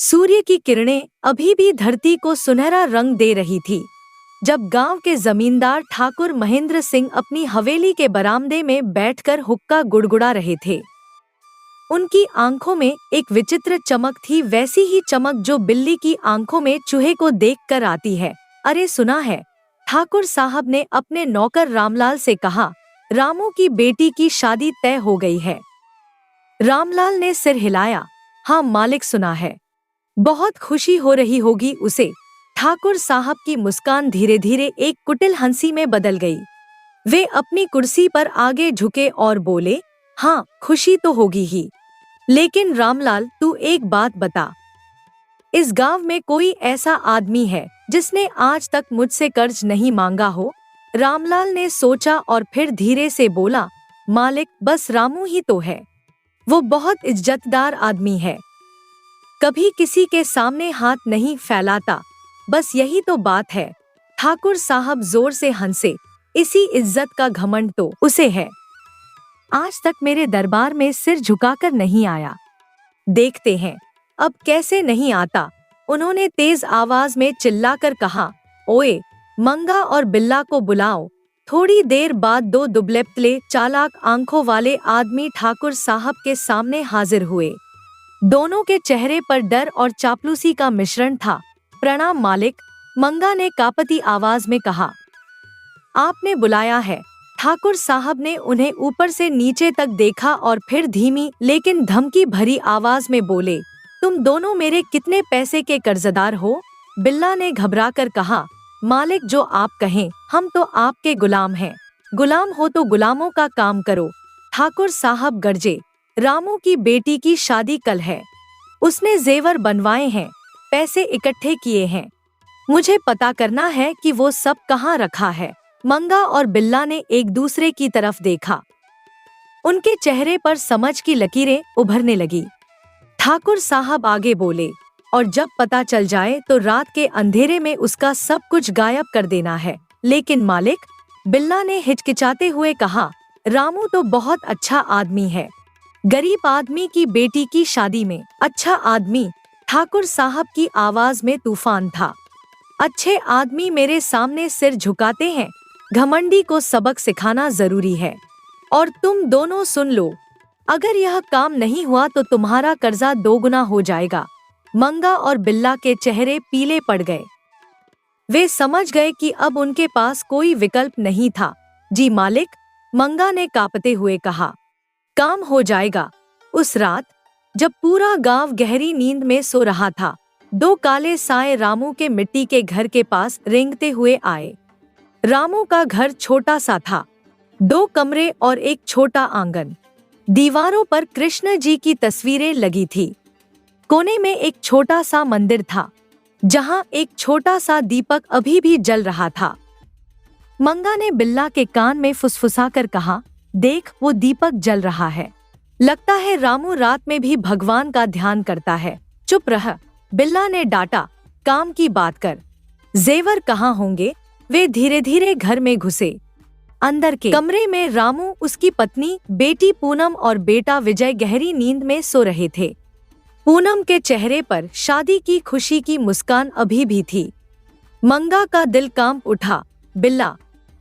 सूर्य की किरणें अभी भी धरती को सुनहरा रंग दे रही थी जब गांव के जमींदार ठाकुर महेंद्र सिंह अपनी हवेली के बरामदे में बैठकर हुक्का गुड़गुड़ा रहे थे। उनकी आंखों में एक विचित्र चमक थी, वैसी ही चमक जो बिल्ली की आंखों में चूहे को देखकर आती है। अरे सुना है, ठाकुर साहब ने अपने नौकर रामलाल से कहा, रामू की बेटी की शादी तय हो गई है। रामलाल ने सिर हिलाया। हाँ मालिक, सुना है। बहुत खुशी हो रही होगी उसे। ठाकुर साहब की मुस्कान धीरे धीरे एक कुटिल हंसी में बदल गई। वे अपनी कुर्सी पर आगे झुके और बोले, हाँ खुशी तो होगी ही, लेकिन रामलाल तू एक बात बता, इस गांव में कोई ऐसा आदमी है जिसने आज तक मुझसे कर्ज नहीं मांगा हो? रामलाल ने सोचा और फिर धीरे से बोला, मालिक बस रामू ही तो है। वो बहुत इज्जतदार आदमी है, कभी किसी के सामने हाथ नहीं फैलाता, बस यही तो बात है। ठाकुर साहब जोर से हंसे। इसी इज्जत का घमंड तो उसे है। आज तक मेरे दरबार में सिर झुकाकर नहीं आया, देखते हैं अब कैसे नहीं आता। उन्होंने तेज आवाज में चिल्लाकर कहा, ओए मंगा और बिल्ला को बुलाओ। थोड़ी देर बाद दो दुबले-पतले चालाक आंखों वाले आदमी ठाकुर साहब के सामने हाजिर हुए। दोनों के चेहरे पर डर और चापलूसी का मिश्रण था। प्रणाम मालिक, मंगा ने कांपती आवाज में कहा। आपने बुलाया है? ठाकुर साहब ने उन्हें ऊपर से नीचे तक देखा और फिर धीमी लेकिन धमकी भरी आवाज में बोले, तुम दोनों मेरे कितने पैसे के कर्जदार हो? बिल्ला ने घबराकर कहा, मालिक जो आप कहें, हम तो आपके गुलाम हैं। गुलाम हो तो गुलामों का काम करो। ठाकुर साहब गरजे। रामू की बेटी की शादी कल है। उसने जेवर बनवाए हैं, पैसे इकट्ठे किए हैं। मुझे पता करना है कि वो सब कहाँ रखा है। मंगा और बिल्ला ने एक दूसरे की तरफ देखा। उनके चेहरे पर समझ की लकीरें उभरने लगी। ठाकुर साहब आगे बोले, और जब पता चल जाए तो रात के अंधेरे में उसका सब कुछ गायब कर देना है। लेकिन मालिक, बिल्ला ने हिचकिचाते हुए कहा, रामू तो बहुत अच्छा आदमी है। गरीब आदमी की बेटी की शादी में अच्छा आदमी? ठाकुर साहब की आवाज में तूफान था। अच्छे आदमी मेरे सामने सिर झुकाते हैं। घमंडी को सबक सिखाना जरूरी है। और तुम दोनों सुन लो, अगर यह काम नहीं हुआ तो तुम्हारा कर्जा दोगुना हो जाएगा। मंगा और बिल्ला के चेहरे पीले पड़ गए। वे समझ गए कि अब उनके पास कोई विकल्प नहीं था। जी मालिक, मंगा ने कांपते हुए कहा, काम हो जाएगा। उस रात जब पूरा गांव गहरी नींद में सो रहा था, दो काले साए रामू के मिट्टी के घर के पास रेंगते हुए आए। रामू का घर छोटा सा था, 2 कमरे और एक छोटा आंगन। दीवारों पर कृष्ण जी की तस्वीरें लगी थी। कोने में एक छोटा सा मंदिर था, जहां एक छोटा सा दीपक अभी भी जल रहा था। मंगा ने बिल्ला के कान में फुसफुसाकर कहा, देख वो दीपक जल रहा है। लगता है रामू रात में भी भगवान का ध्यान करता है। चुप रह, बिल्ला ने डांटा, काम की बात कर। जेवर कहाँ होंगे? वे धीरे धीरे घर में घुसे। अंदर के कमरे में रामू, उसकी पत्नी, बेटी पूनम और बेटा विजय गहरी नींद में सो रहे थे। पूनम के चेहरे पर शादी की खुशी की मुस्कान अभी भी थी। मंगा का दिल कांप उठा। बिल्ला,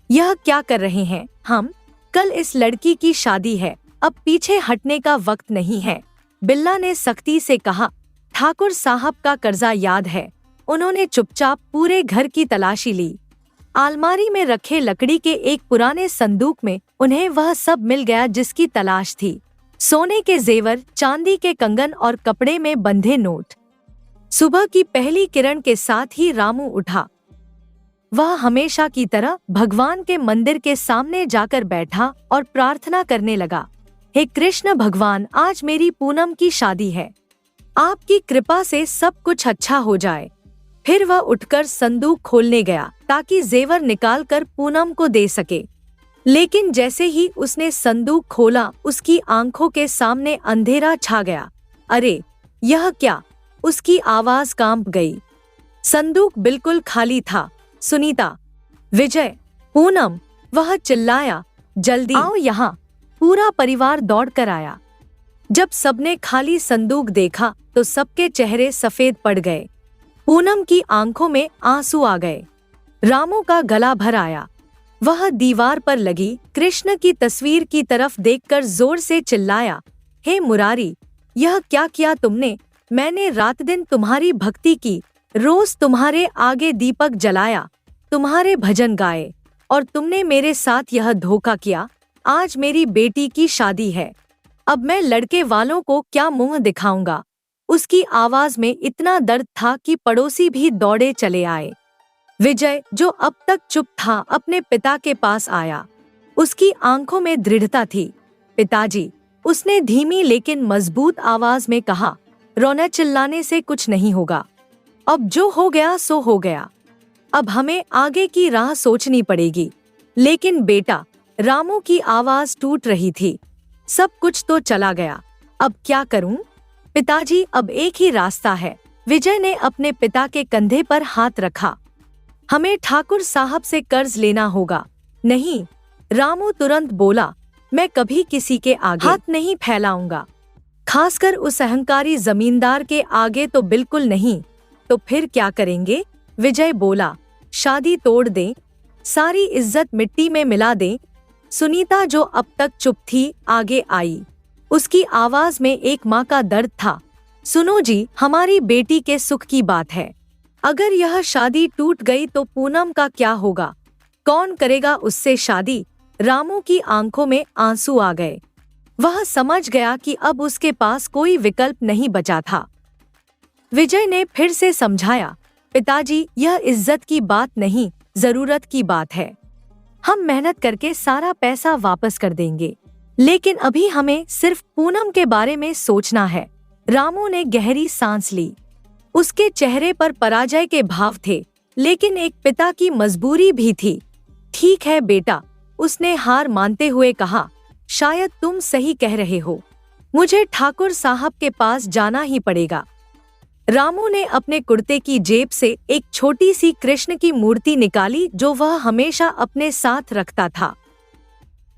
यह क्या कर रहे हैं हम? कल इस लड़की की शादी है, अब पीछे हटने का वक्त नहीं है। बिल्ला ने सख्ती से कहा। ठाकुर साहब का कर्जा याद है? उन्होंने चुपचाप पूरे घर की तलाशी ली। अलमारी में रखे लकड़ी के एक पुराने संदूक में उन्हें वह सब मिल गया जिसकी तलाश थी। सोने के जेवर, चांदी के कंगन और कपड़े में बंधे नोट। सुबह की पहली किरण के साथ ही रामू उठा। वह हमेशा की तरह भगवान के मंदिर के सामने जाकर बैठा और प्रार्थना करने लगा, हे कृष्ण भगवान, आज मेरी पूनम की शादी है, आपकी कृपा से सब कुछ अच्छा हो जाए। फिर वह उठकर संदूक खोलने गया ताकि जेवर निकालकर पूनम को दे सके। लेकिन जैसे ही उसने संदूक खोला, उसकी आंखों के सामने अंधेरा छा गया। अरे यह क्या? उसकी आवाज कांप गई। संदूक बिल्कुल खाली था। सुनीता, विजय, पूनम, वह चिल्लाया, जल्दी आओ यहाँ। पूरा परिवार दौड़ कर आया। जब सबने खाली संदूक देखा तो सबके चेहरे सफेद पड़ गए। पूनम की आंखों में आंसू आ गए। रामू का गला भर आया। वह दीवार पर लगी कृष्ण की तस्वीर की तरफ देखकर जोर से चिल्लाया, हे मुरारी, यह क्या किया तुमने? मैंने रात दिन तुम्हारी भक्ति की, रोज तुम्हारे आगे दीपक जलाया, तुम्हारे भजन गाए, और तुमने मेरे साथ यह धोखा किया। आज मेरी बेटी की शादी है, अब मैं लड़के वालों को क्या मुंह दिखाऊंगा? उसकी आवाज में इतना दर्द था कि पड़ोसी भी दौड़े चले आए। विजय, जो अब तक चुप था, अपने पिता के पास आया। उसकी आंखों में दृढ़ता थी। पिताजी, उसने धीमी लेकिन मजबूत आवाज में कहा, रोना चिल्लाने से कुछ नहीं होगा। अब जो हो गया सो हो गया। अब हमें आगे की राह सोचनी पड़ेगी। लेकिन बेटा, रामू की आवाज टूट रही थी, सब कुछ तो चला गया, अब क्या करूं? पिताजी, अब एक ही रास्ता है। विजय ने अपने पिता के कंधे पर हाथ रखा। हमें ठाकुर साहब से कर्ज लेना होगा। नहीं, रामू तुरंत बोला, मैं कभी किसी के आगे हाथ नहीं फैलाऊंगा, खासकर उस अहंकारी जमींदार के आगे तो बिल्कुल नहीं। तो फिर क्या करेंगे? विजय बोला, शादी तोड़ दें, सारी इज्जत मिट्टी में मिला दें। सुनीता, जो अब तक चुप थी, आगे आई। उसकी आवाज में एक माँ का दर्द था। सुनो जी, हमारी बेटी के सुख की बात है। अगर यह शादी टूट गई तो पूनम का क्या होगा? कौन करेगा उससे शादी? रामू की आंखों में आंसू आ गए। वह समझ गया कि अब उसके पास कोई विकल्प नहीं बचा था। विजय ने फिर से समझाया, पिताजी, यह इज्जत की बात नहीं, जरूरत की बात है। हम मेहनत करके सारा पैसा वापस कर देंगे, लेकिन अभी हमें सिर्फ पूनम के बारे में सोचना है। रामू ने गहरी सांस ली। उसके चेहरे पर पराजय के भाव थे, लेकिन एक पिता की मजबूरी भी थी। ठीक है बेटा, उसने हार मानते हुए कहा, शायद तुम सही कह रहे हो, मुझे ठाकुर साहब के पास जाना ही पड़ेगा। रामू ने अपने कुर्ते की जेब से एक छोटी सी कृष्ण की मूर्ति निकाली जो वह हमेशा अपने साथ रखता था।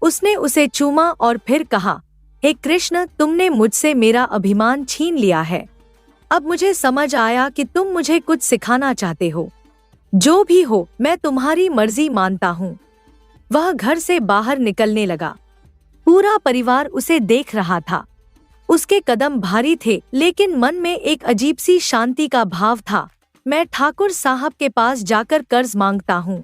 उसने उसे चूमा और फिर कहा, हे कृष्ण, तुमने मुझसे मेरा अभिमान छीन लिया है। अब मुझे समझ आया कि तुम मुझे कुछ सिखाना चाहते हो। जो भी हो, मैं तुम्हारी मर्जी मानता हूँ। वह घर से बाहर निकलने लगा। पूरा परिवार उसे देख रहा था। उसके कदम भारी थे, लेकिन मन में एक अजीब सी शांति का भाव था। मैं ठाकुर साहब के पास जाकर कर्ज मांगता हूँ,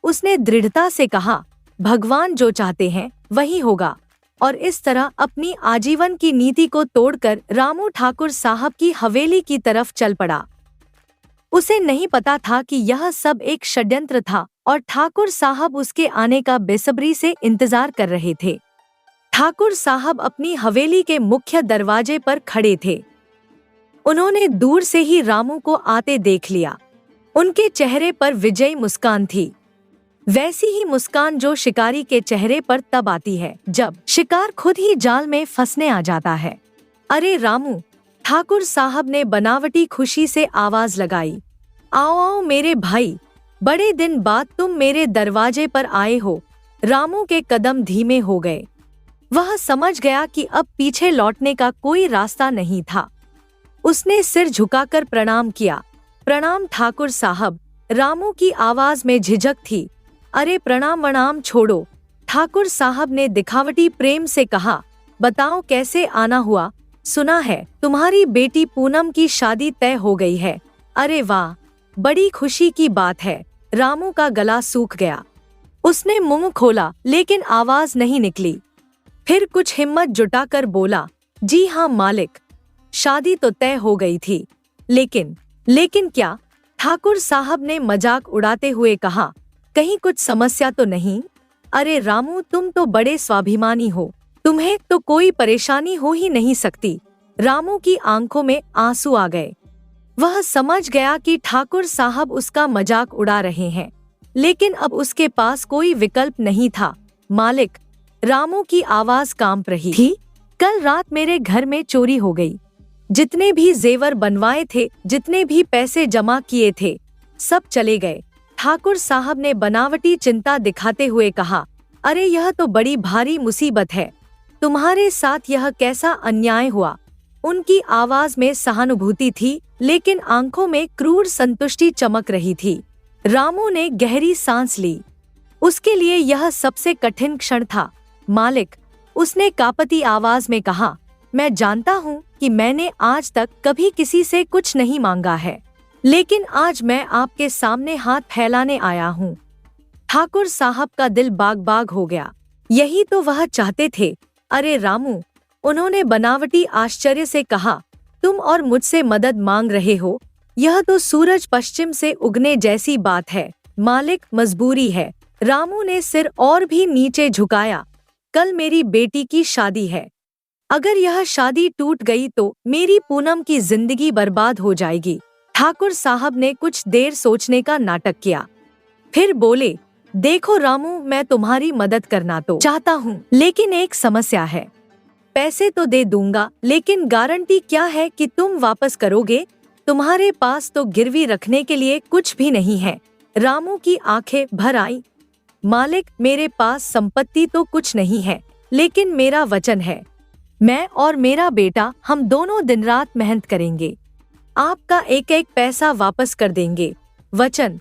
उसने दृढ़ता से कहा। भगवान जो चाहते हैं वही होगा। और इस तरह अपनी आजीवन की नीति को तोड़कर रामू ठाकुर साहब की हवेली की तरफ चल पड़ा। उसे नहीं पता था कि यह सब एक षड्यंत्र था और ठाकुर साहब उसके आने का बेसब्री से इंतजार कर रहे थे। ठाकुर साहब अपनी हवेली के मुख्य दरवाजे पर खड़े थे। उन्होंने दूर से ही रामू को आते देख लिया। उनके चेहरे पर विजयी मुस्कान थी, वैसी ही मुस्कान जो शिकारी के चेहरे पर तब आती है जब शिकार खुद ही जाल में फंसने आ जाता है। अरे रामू, ठाकुर साहब ने बनावटी खुशी से आवाज लगाई। आओ आओ मेरे भाई, बड़े दिन बाद तुम मेरे दरवाजे पर आए हो। रामू के कदम धीमे हो गए। वह समझ गया कि अब पीछे लौटने का कोई रास्ता नहीं था। उसने सिर झुकाकर प्रणाम किया। प्रणाम ठाकुर साहब। रामू की आवाज में झिझक थी। अरे प्रणाम वणाम छोड़ो, ठाकुर साहब ने दिखावटी प्रेम से कहा। बताओ कैसे आना हुआ? सुना है तुम्हारी बेटी पूनम की शादी तय हो गई है। अरे वाह, बड़ी खुशी की बात है। रामू का गला सूख गया। उसने मुंह खोला लेकिन आवाज नहीं निकली। फिर कुछ हिम्मत जुटाकर बोला, जी हाँ मालिक, शादी तो तय हो गई थी, लेकिन क्या? ठाकुर साहब ने मजाक उड़ाते हुए कहा। कहीं कुछ समस्या तो नहीं? अरे रामू, तुम तो बड़े स्वाभिमानी हो, तुम्हें तो कोई परेशानी हो ही नहीं सकती। रामू की आंखों में आंसू आ गए। वह समझ गया कि ठाकुर साहब उसका मजाक उड़ा रहे हैं, लेकिन अब उसके पास कोई विकल्प नहीं था। मालिक, रामू की आवाज कांप रही थी। कल रात मेरे घर में चोरी हो गई। जितने भी जेवर बनवाए थे, जितने भी पैसे जमा किए थे, सब चले गए। ठाकुर साहब ने बनावटी चिंता दिखाते हुए कहा। अरे यह तो बड़ी भारी मुसीबत है। तुम्हारे साथ यह कैसा अन्याय हुआ? उनकी आवाज में सहानुभूति थी, लेकिन आंखों में क्रूर संतुष्टि चमक रही थी। रामू ने गहरी सांस ली। उसके लिए यह सबसे कठिन क्षण था। मालिक, उसने कांपती आवाज में कहा, मैं जानता हूँ कि मैंने आज तक कभी किसी से कुछ नहीं मांगा है, लेकिन आज मैं आपके सामने हाथ फैलाने आया हूँ। ठाकुर साहब का दिल बाग बाग हो गया। यही तो वह चाहते थे। अरे रामू, उन्होंने बनावटी आश्चर्य से कहा, तुम और मुझसे मदद मांग रहे हो? यह तो सूरज पश्चिम से उगने जैसी बात है। मालिक, मजबूरी है। रामू ने सिर और भी नीचे झुकाया। कल मेरी बेटी की शादी है। अगर यह शादी टूट गई तो मेरी पूनम की जिंदगी बर्बाद हो जाएगी। ठाकुर साहब ने कुछ देर सोचने का नाटक किया, फिर बोले, देखो रामू, मैं तुम्हारी मदद करना तो चाहता हूँ, लेकिन एक समस्या है। पैसे तो दे दूंगा, लेकिन गारंटी क्या है कि तुम वापस करोगे? तुम्हारे पास तो गिरवी रखने के लिए कुछ भी नहीं है। रामू की आंखें भर आई। मालिक, मेरे पास संपत्ति तो कुछ नहीं है, लेकिन मेरा वचन है, मैं और मेरा बेटा हम दोनों दिन रात मेहनत करेंगे। आपका एक एक पैसा वापस कर देंगे। वचन।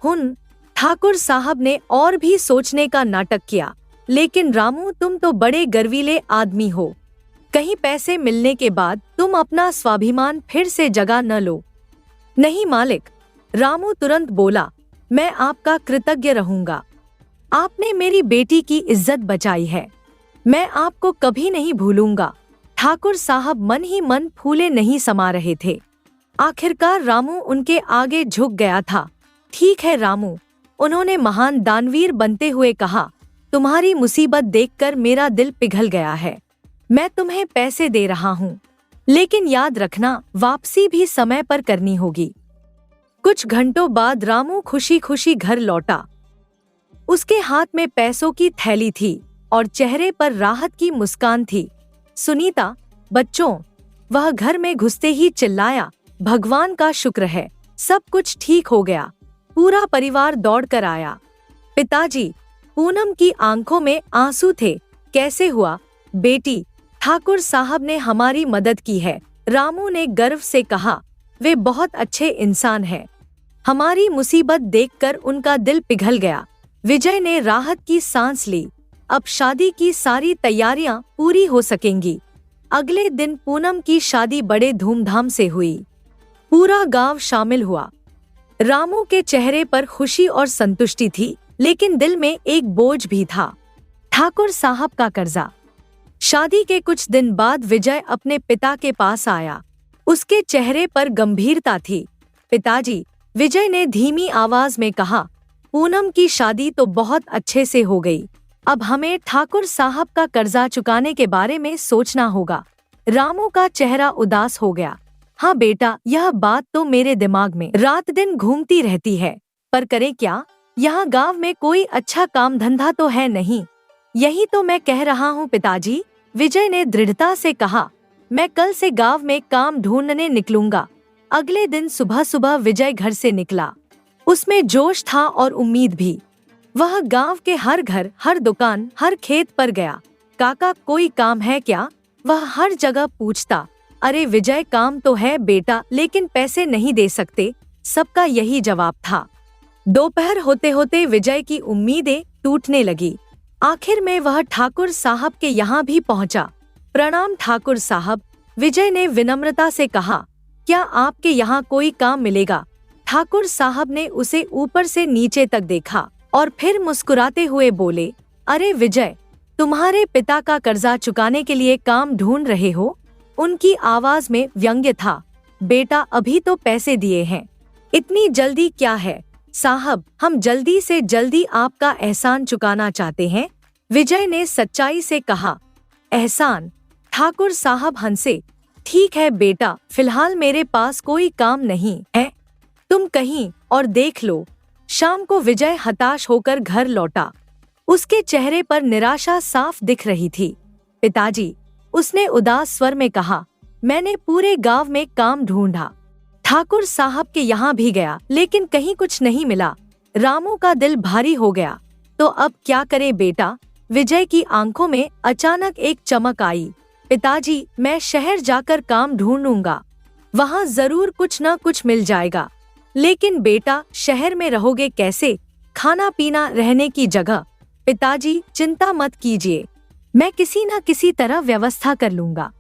हुन। ठाकुर साहब ने और भी सोचने का नाटक किया, लेकिन रामू, तुम तो बड़े गर्वीले आदमी हो। कहीं पैसे मिलने के बाद तुम अपना स्वाभिमान फिर से जगा न लो। नहीं मालिक, रामू तुरंत बोला, मैं आपका कृतज्ञ रहूंगा। आपने मेरी बेटी की इज्जत बचाई है। मैं आपको कभी नहीं भूलूंगा। ठाकुर साहब मन ही मन फूले नहीं समा रहे थे। आखिरकार रामू उनके आगे झुक गया था। ठीक है रामू, उन्होंने महान दानवीर बनते हुए कहा, तुम्हारी मुसीबत देखकर मेरा दिल पिघल गया है। मैं तुम्हें पैसे दे रहा हूँ, लेकिन याद रखना, वापसी भी समय पर करनी होगी। कुछ घंटों बाद रामू खुशी खुशी घर लौटा। उसके हाथ में पैसों की थैली थी और चेहरे पर राहत की मुस्कान थी। सुनीता, बच्चों, वह घर में घुसते ही चिल्लाया, भगवान का शुक्र है, सब कुछ ठीक हो गया। पूरा परिवार दौड़कर आया। पिताजी, पूनम की आंखों में आंसू थे। कैसे हुआ बेटी? ठाकुर साहब ने हमारी मदद की है, रामू ने गर्व से कहा। वे बहुत अच्छे इंसान हैं। हमारी मुसीबत देखकर उनका दिल पिघल गया। विजय ने राहत की सांस ली। अब शादी की सारी तैयारियां पूरी हो सकेंगी। अगले दिन पूनम की शादी बड़े धूमधाम से हुई। पूरा गांव शामिल हुआ। रामू के चेहरे पर खुशी और संतुष्टि थी, लेकिन दिल में एक बोझ भी था, ठाकुर साहब का कर्जा। शादी के कुछ दिन बाद विजय अपने पिता के पास आया। उसके चेहरे पर गंभीरता थी। पिताजी, विजय ने धीमी आवाज में कहा, पूनम की शादी तो बहुत अच्छे से हो गई। अब हमें ठाकुर साहब का कर्जा चुकाने के बारे में सोचना होगा। रामू का चेहरा उदास हो गया। हाँ बेटा, यह बात तो मेरे दिमाग में रात दिन घूमती रहती है, पर करें क्या? यहाँ गांव में कोई अच्छा काम धंधा तो है नहीं। यही तो मैं कह रहा हूँ पिताजी, विजय ने दृढ़ता से कहा। मैं कल से गांव में काम ढूंढने निकलूंगा। अगले दिन सुबह सुबह विजय घर से निकला। उसमें जोश था और उम्मीद भी। वह गांव के हर घर, हर दुकान, हर खेत पर गया। काका, कोई काम है क्या? वह हर जगह पूछता। अरे विजय, काम तो है बेटा, लेकिन पैसे नहीं दे सकते, सबका यही जवाब था। दोपहर होते होते विजय की उम्मीदें टूटने लगी। आखिर में वह ठाकुर साहब के यहाँ भी पहुँचा। प्रणाम ठाकुर साहब, विजय ने विनम्रता से कहा। क्या आपके यहाँ कोई काम मिलेगा? ठाकुर साहब ने उसे ऊपर से नीचे तक देखा और फिर मुस्कुराते हुए बोले, अरे विजय, तुम्हारे पिता का कर्जा चुकाने के लिए काम ढूंढ रहे हो? उनकी आवाज में व्यंग्य था। बेटा, अभी तो पैसे दिए हैं, इतनी जल्दी क्या है? साहब, हम जल्दी से जल्दी आपका एहसान चुकाना चाहते हैं, विजय ने सच्चाई से कहा। एहसान? ठाकुर साहब हंसे। ठीक है बेटा, फिलहाल मेरे पास कोई काम नहीं है, तुम कहीं और देख लो। शाम को विजय हताश होकर घर लौटा। उसके चेहरे पर निराशा साफ दिख रही थी। पिताजी, उसने उदास स्वर में कहा, मैंने पूरे गांव में काम ढूंढा, ठाकुर साहब के यहाँ भी गया, लेकिन कहीं कुछ नहीं मिला। रामू का दिल भारी हो गया। तो अब क्या करे बेटा? विजय की आंखों में अचानक एक चमक आई। पिताजी, मैं शहर जाकर काम ढूंढूंगा, वहाँ जरूर कुछ न कुछ मिल जाएगा। लेकिन बेटा, शहर में रहोगे कैसे? खाना पीना रहने की जगह? पिताजी, चिंता मत कीजिए, मैं किसी न किसी तरह व्यवस्था कर लूंगा।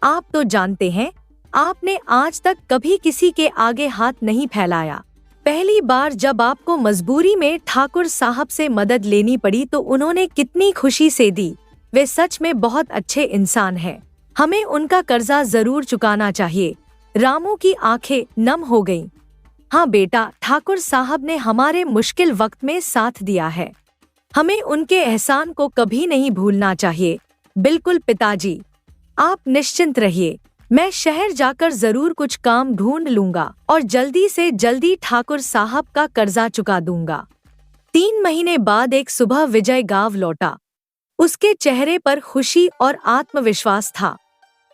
आप तो जानते हैं, आपने आज तक कभी किसी के आगे हाथ नहीं फैलाया। पहली बार जब आपको मजबूरी में ठाकुर साहब से मदद लेनी पड़ी तो उन्होंने कितनी खुशी से दी। वे सच में बहुत अच्छे इंसान हैं। हमें उनका कर्जा जरूर चुकाना चाहिए। रामू की आंखें नम हो गईं। हाँ बेटा, ठाकुर साहब ने हमारे मुश्किल वक्त में साथ दिया है। हमें उनके एहसान को कभी नहीं भूलना चाहिए। बिल्कुल पिताजी, आप निश्चिंत रहिए, मैं शहर जाकर जरूर कुछ काम ढूंढ लूंगा और जल्दी से जल्दी ठाकुर साहब का कर्जा चुका दूंगा। 3 महीने बाद एक सुबह विजय गांव लौटा। उसके चेहरे पर खुशी और आत्मविश्वास था।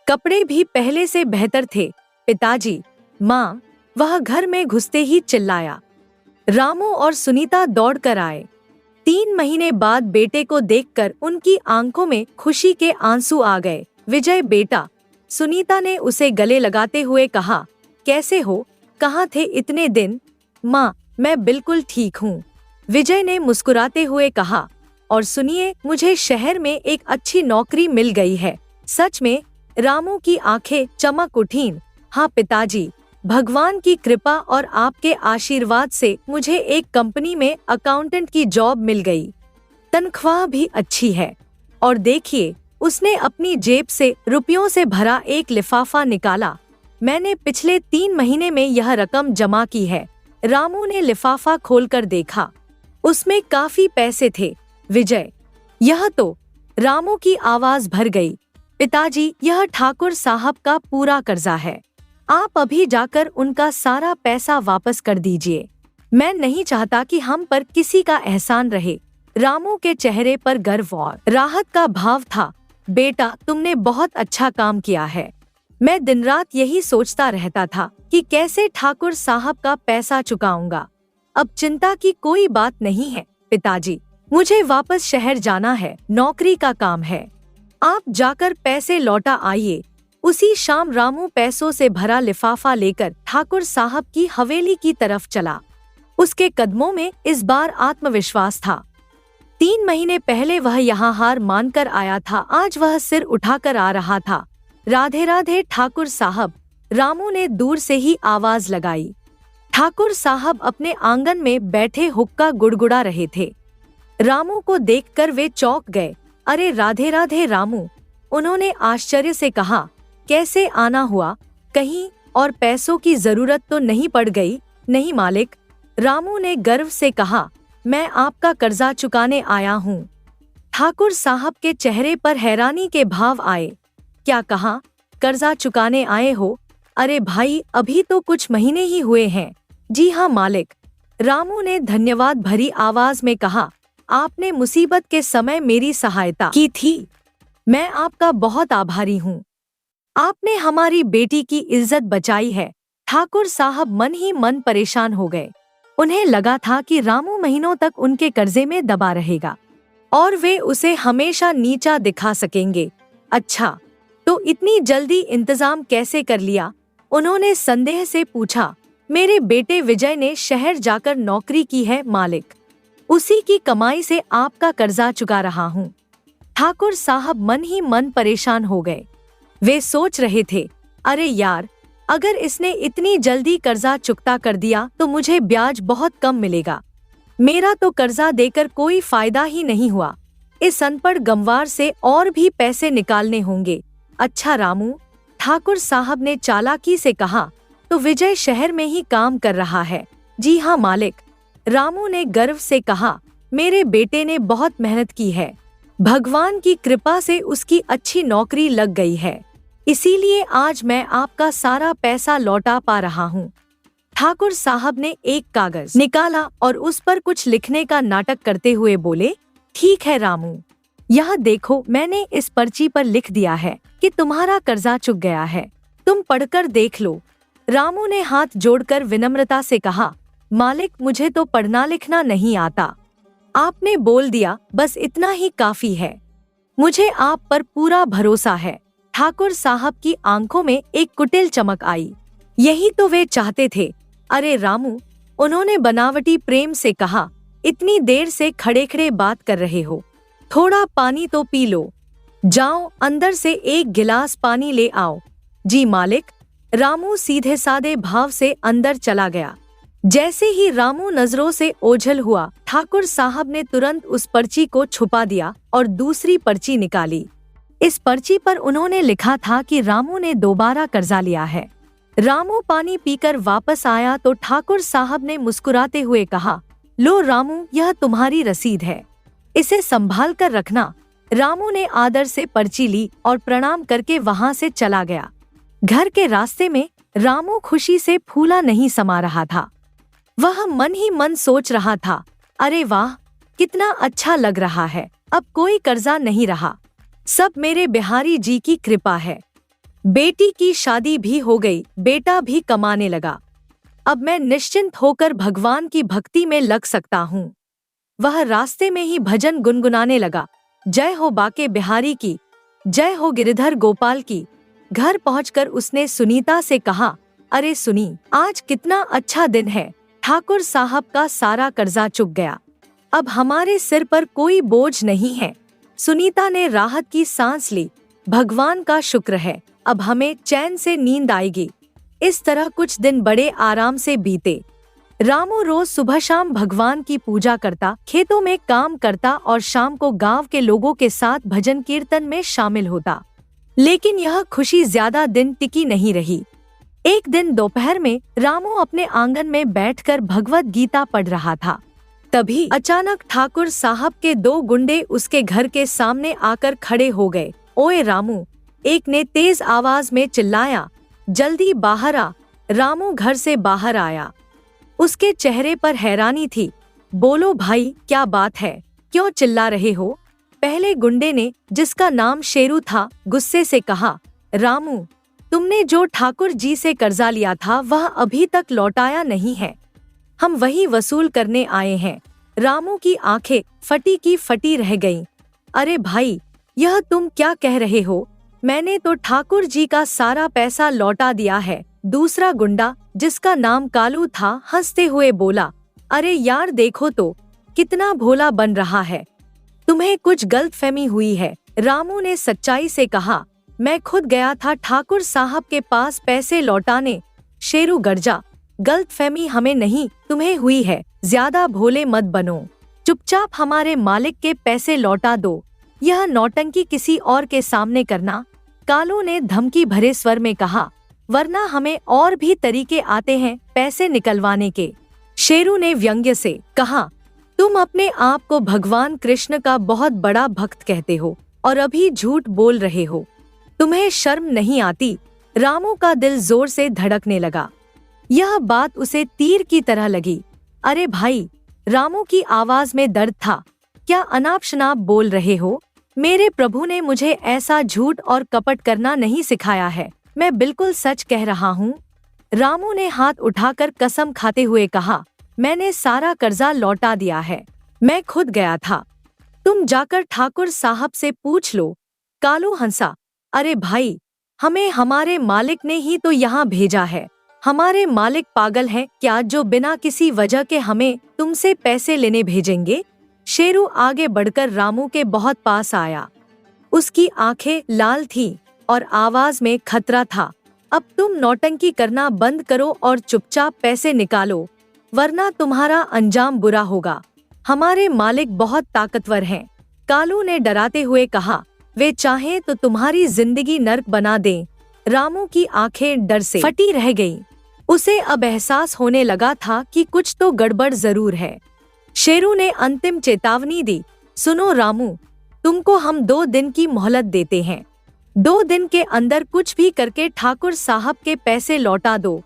कपड़े भी पहले से बेहतर थे। पिताजी, माँ, वह घर में घुसते ही चिल्लाया। रामू और सुनीता दौड़कर आए। 3 महीने बाद बेटे को देखकर उनकी आंखों में खुशी के आंसू आ गए। विजय बेटा, सुनीता ने उसे गले लगाते हुए कहा, कैसे हो? कहाँ थे इतने दिन? माँ, मैं बिल्कुल ठीक हूँ, विजय ने मुस्कुराते हुए कहा। और सुनिए, मुझे शहर में एक अच्छी नौकरी मिल गई है। सच में? रामू की आंखें चमक उठीं। हाँ पिताजी, भगवान की कृपा और आपके आशीर्वाद से मुझे एक कंपनी में अकाउंटेंट की जॉब मिल गई। तनख्वाह भी अच्छी है। और देखिए, उसने अपनी जेब से रुपयों से भरा एक लिफाफा निकाला। मैंने पिछले 3 महीने में यह रकम जमा की है। रामू ने लिफाफा खोलकर देखा। उसमें काफी पैसे थे। विजय, यह तो? रामू की आवाज भर गई। पिताजी, यह ठाकुर साहब का पूरा कर्जा है। आप अभी जाकर उनका सारा पैसा वापस कर दीजिए। मैं नहीं चाहता कि हम पर किसी का एहसान रहे। रामू के चेहरे पर गर्व और राहत का भाव था। बेटा, तुमने बहुत अच्छा काम किया है। मैं दिन रात यही सोचता रहता था कि कैसे ठाकुर साहब का पैसा चुकाऊंगा। अब चिंता की कोई बात नहीं है पिताजी। मुझे वापस शहर जाना है, नौकरी का काम है। आप जाकर पैसे लौटा आइए। उसी शाम रामू पैसों से भरा लिफाफा लेकर ठाकुर साहब की हवेली की तरफ चला। उसके कदमों में इस बार आत्मविश्वास था। 3 महीने पहले वह यहाँ हार मानकर आया था, आज वह सिर उठाकर आ रहा था। राधे राधे ठाकुर साहब, रामू ने दूर से ही आवाज लगाई। ठाकुर साहब अपने आंगन में बैठे हुक्का गुड़गुड़ा रहे थे। रामू को देखकर वे चौंक गए। अरे राधे राधे रामू, उन्होंने आश्चर्य से कहा। कैसे आना हुआ? कहीं और पैसों की जरूरत तो नहीं पड़ गई? नहीं मालिक, रामू ने गर्व से कहा। मैं आपका कर्जा चुकाने आया हूँ। ठाकुर साहब के चेहरे पर हैरानी के भाव आए। क्या कहा? कर्जा चुकाने आए हो? अरे भाई, अभी तो कुछ महीने ही हुए हैं। जी हाँ मालिक, रामू ने धन्यवाद भरी आवाज में कहा। आपने मुसीबत के समय मेरी सहायता की थी। मैं आपका बहुत आभारी हूँ। आपने हमारी बेटी की इज्जत बचाई है। ठाकुर साहब मन ही मन परेशान हो गए। उन्हें लगा था कि रामू महीनों तक उनके कर्जे में दबा रहेगा और वे उसे हमेशा नीचा दिखा सकेंगे। अच्छा, तो इतनी जल्दी इंतजाम कैसे कर लिया? उन्होंने संदेह से पूछा। मेरे बेटे विजय ने शहर जाकर नौकरी की है मालिक। उसी की कमाई से आपका कर्जा चुका रहा हूँ। ठाकुर साहब मन ही मन परेशान हो गए। वे सोच रहे थे, अरे यार, अगर इसने इतनी जल्दी कर्जा चुकता कर दिया तो मुझे ब्याज बहुत कम मिलेगा। मेरा तो कर्जा देकर कोई फायदा ही नहीं हुआ। इस अनपढ़ गंवार से और भी पैसे निकालने होंगे। अच्छा रामू, ठाकुर साहब ने चालाकी से कहा, तो विजय शहर में ही काम कर रहा है? जी हाँ मालिक, रामू ने गर्व से कहा। मेरे बेटे ने बहुत मेहनत की है। भगवान की कृपा से उसकी अच्छी नौकरी लग गई है, इसीलिए आज मैं आपका सारा पैसा लौटा पा रहा हूँ। ठाकुर साहब ने एक कागज निकाला और उस पर कुछ लिखने का नाटक करते हुए बोले, ठीक है रामू, यह देखो, मैंने इस पर्ची पर लिख दिया है कि तुम्हारा कर्जा चुक गया है। तुम पढ़कर देख लो। रामू ने हाथ जोड़कर विनम्रता से कहा, मालिक, मुझे तो पढ़ना लिखना नहीं आता। आपने बोल दिया, बस इतना ही काफी है। मुझे आप पर पूरा भरोसा है। ठाकुर साहब की आंखों में एक कुटिल चमक आई। यही तो वे चाहते थे। अरे रामू, उन्होंने बनावटी प्रेम से कहा, इतनी देर से खड़े खड़े बात कर रहे हो, थोड़ा पानी तो पी लो। जाओ अंदर से एक गिलास पानी ले आओ। जी मालिक। रामू सीधे सादे भाव से अंदर चला गया। जैसे ही रामू नजरों से ओझल हुआ, ठाकुर साहब ने तुरंत उस पर्ची को छुपा दिया और दूसरी पर्ची निकाली। इस पर्ची पर उन्होंने लिखा था कि रामू ने दोबारा कर्जा लिया है। रामू पानी पीकर वापस आया तो ठाकुर साहब ने मुस्कुराते हुए कहा, लो रामू, यह तुम्हारी रसीद है, इसे संभाल कर रखना। रामू ने आदर से पर्ची ली और प्रणाम करके वहां से चला गया। घर के रास्ते में रामू खुशी से फूला नहीं समा रहा था। वह मन ही मन सोच रहा था, अरे वाह, कितना अच्छा लग रहा है, अब कोई कर्जा नहीं रहा, सब मेरे बिहारी जी की कृपा है। बेटी की शादी भी हो गई, बेटा भी कमाने लगा, अब मैं निश्चिंत होकर भगवान की भक्ति में लग सकता हूँ। वह रास्ते में ही भजन गुनगुनाने लगा, जय हो बाके बिहारी की, जय हो गिरिधर गोपाल की। घर पहुंचकर उसने सुनीता से कहा, अरे सुनी, आज कितना अच्छा दिन है, ठाकुर साहब का सारा कर्जा चुक गया, अब हमारे सिर पर कोई बोझ नहीं है। सुनीता ने राहत की सांस ली, भगवान का शुक्र है, अब हमें चैन से नींद आएगी। इस तरह कुछ दिन बड़े आराम से बीते। रामू रोज सुबह शाम भगवान की पूजा करता, खेतों में काम करता और शाम को गांव के लोगों के साथ भजन कीर्तन में शामिल होता। लेकिन यह खुशी ज्यादा दिन टिकी नहीं रही। एक दिन दोपहर में रामू अपने आंगन में बैठकर भगवत गीता पढ़ रहा था। तभी अचानक ठाकुर साहब के 2 गुंडे उसके घर के सामने आकर खड़े हो गए। ओए रामू, एक ने तेज आवाज में चिल्लाया, जल्दी बाहर आ। रामू घर से बाहर आया। उसके चेहरे पर हैरानी थी। बोलो भाई, क्या बात है, क्यों चिल्ला रहे हो? पहले गुंडे ने, जिसका नाम शेरू था, गुस्से से कहा, रामू, तुमने जो ठाकुर जी से कर्जा लिया था वह अभी तक लौटाया नहीं है, हम वही वसूल करने आए हैं। रामू की आंखें फटी की फटी रह गईं। अरे भाई, यह तुम क्या कह रहे हो? मैंने तो ठाकुर जी का सारा पैसा लौटा दिया है। दूसरा गुंडा, जिसका नाम कालू था, हंसते हुए बोला, अरे यार देखो तो, कितना भोला बन रहा है, तुम्हें कुछ गलतफहमी हुई है। रामू ने सच्चाई से कहा, मैं खुद गया था ठाकुर साहब के पास पैसे लौटाने। शेरू गर्जा, गलतफहमी हमें नहीं, तुम्हें हुई है, ज्यादा भोले मत बनो, चुपचाप हमारे मालिक के पैसे लौटा दो, यह नौटंकी किसी और के सामने करना। कालू ने धमकी भरे स्वर में कहा, वरना हमें और भी तरीके आते हैं पैसे निकलवाने के। शेरू ने व्यंग्य से कहा, तुम अपने आप को भगवान कृष्ण का बहुत बड़ा भक्त कहते हो और अभी झूठ बोल रहे हो, तुम्हें शर्म नहीं आती? रामू का दिल जोर से धड़कने लगा। यह बात उसे तीर की तरह लगी। अरे भाई, रामू की आवाज में दर्द था, क्या अनाप शनाप बोल रहे हो? मेरे प्रभु ने मुझे ऐसा झूठ और कपट करना नहीं सिखाया है, मैं बिल्कुल सच कह रहा हूँ। रामू ने हाथ उठाकर कसम खाते हुए कहा, मैंने सारा कर्जा लौटा दिया है, मैं खुद गया था, तुम जाकर ठाकुर साहब से पूछ लो। कालू हंसा, अरे भाई, हमें हमारे मालिक ने ही तो यहाँ भेजा है, हमारे मालिक पागल हैं क्या जो बिना किसी वजह के हमें तुमसे पैसे लेने भेजेंगे? शेरू आगे बढ़कर रामू के बहुत पास आया। उसकी आंखें लाल थीं और आवाज में खतरा था। अब तुम नौटंकी करना बंद करो और चुपचाप पैसे निकालो, वरना तुम्हारा अंजाम बुरा होगा। हमारे मालिक बहुत ताकतवर हैं। कालू ने डराते हुए कहा, वे चाहें तो तुम्हारी जिंदगी नर्क बना दें। रामू की आंखें डर से फटी रह गईं। उसे अब एहसास होने लगा था कि कुछ तो गड़बड़ जरूर है। शेरू ने अंतिम चेतावनी दी, सुनो रामू, तुमको हम 2 दिन की मोहलत देते हैं। 2 दिन के अंदर कुछ भी करके ठाकुर साहब के पैसे लौटा दो,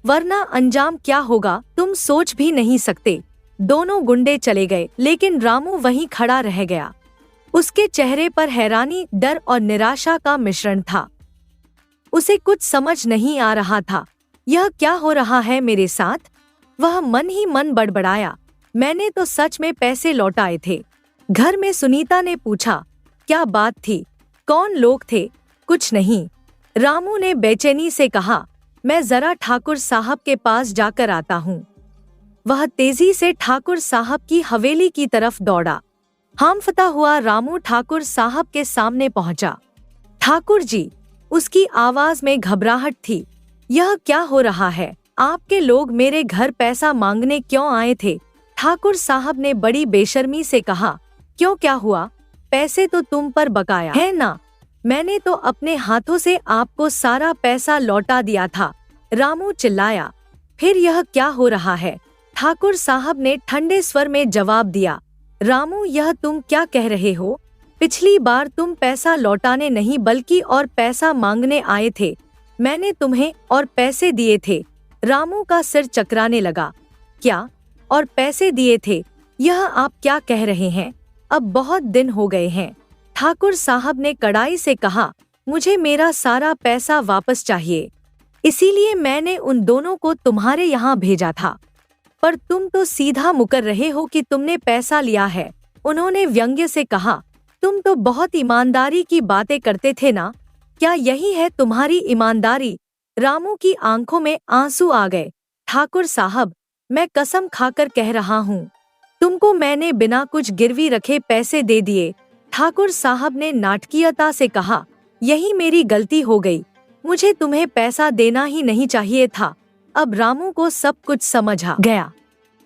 वरना अंजाम क्या होगा तुम सोच भी नहीं सकते। दोनों गुंडे चले गए, लेकिन रामू वहीं खड़ा रह गया। उसके चेहरे पर हैरानी, डर और निराशा का मिश्रण था। उसे कुछ समझ नहीं आ रहा था, यह क्या हो रहा है मेरे साथ? वह मन ही मन बड़बड़ाया, मैंने तो सच में पैसे लौटाए थे। घर में सुनीता ने पूछा, क्या बात थी? कौन लोग थे? कुछ नहीं, रामू ने बेचैनी से कहा। मैं जरा ठाकुर साहब के पास जाकर आता हूँ। वह तेजी से ठाकुर साहब की हवेली की तरफ दौड़ा। हांफता हुआ रामू ठाकुर साहब के सामने पहुंचा। ठाकुर जी, उसकी आवाज में घबराहट थी। यह क्या हो रहा है? आपके लोग मेरे घर पैसा मांगने क्यों आए थे? ठाकुर साहब ने बड़ी बेशर्मी से कहा। क्यों, क्या हुआ? पैसे तो तुम पर बकाया है ना? मैंने तो अपने हाथों से आपको सारा पैसा लौटा दिया था, रामू चिल्लाया। फिर यह क्या हो रहा है? ठाकुर साहब ने ठंडे स्वर में जवाब दिया। रामू, यह तुम क्या कह रहे हो? पिछली बार तुम पैसा लौटाने नहीं बल्कि और पैसा मांगने आए थे। मैंने तुम्हें और पैसे दिए थे। रामू का सिर चकराने लगा। क्या? और पैसे दिए थे? यह आप क्या कह रहे हैं? अब बहुत दिन हो गए हैं। ठाकुर साहब ने कड़ाई से कहा। मुझे मेरा सारा पैसा वापस चाहिए, इसीलिए मैंने उन दोनों को तुम्हारे यहाँ भेजा था। पर तुम तो सीधा मुकर रहे हो कि तुमने पैसा लिया है, उन्होंने व्यंग्य से कहा। तुम तो बहुत ईमानदारी की बातें करते थे ना? क्या यही है तुम्हारी ईमानदारी? रामू की आंखों में आंसू आ गए। ठाकुर साहब, मैं कसम खाकर कह रहा हूँ, तुमको मैंने बिना कुछ गिरवी रखे पैसे दे दिए। ठाकुर साहब ने नाटकीयता से कहा। यही मेरी गलती हो गई, मुझे तुम्हें पैसा देना ही नहीं चाहिए था। अब रामू को सब कुछ समझ आ गया।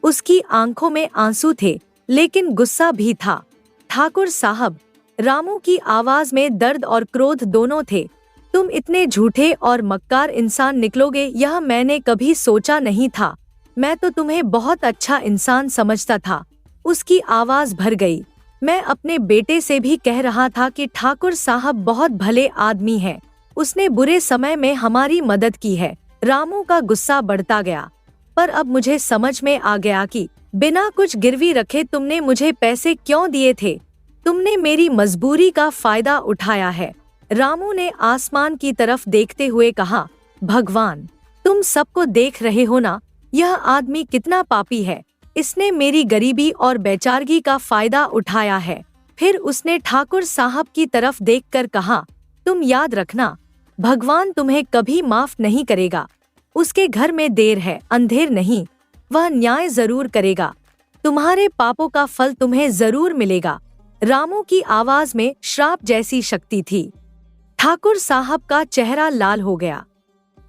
उसकी आंखों में आंसू थे, लेकिन गुस्सा भी था। ठाकुर साहब, रामू की आवाज में दर्द और क्रोध दोनों थे। तुम इतने झूठे और मक्कार इंसान निकलोगे, यह मैंने कभी सोचा नहीं था। मैं तो तुम्हें बहुत अच्छा इंसान समझता था। उसकी आवाज भर गई। मैं अपने बेटे से भी कह रहा था कि ठाकुर साहब बहुत भले आदमी हैं। उसने बुरे समय में हमारी मदद की है। रामू का गुस्सा बढ़ता गया। पर अब मुझे समझ में आ गया कि बिना कुछ गिरवी रखे तुमने मुझे पैसे क्यों दिए थे। तुमने मेरी मजबूरी का फायदा उठाया है। रामू ने आसमान की तरफ देखते हुए कहा। भगवान, तुम सबको देख रहे हो ना, यह आदमी कितना पापी है। इसने मेरी गरीबी और बेचारगी का फायदा उठाया है। फिर उसने ठाकुर साहब की तरफ देखकर कहा, तुम याद रखना, भगवान तुम्हें कभी माफ नहीं करेगा। उसके घर में देर है, अंधेर नहीं। वह न्याय जरूर करेगा। तुम्हारे पापों का फल तुम्हें जरूर मिलेगा। रामू की आवाज में श्राप जैसी शक्ति थी। ठाकुर साहब का चेहरा लाल हो गया।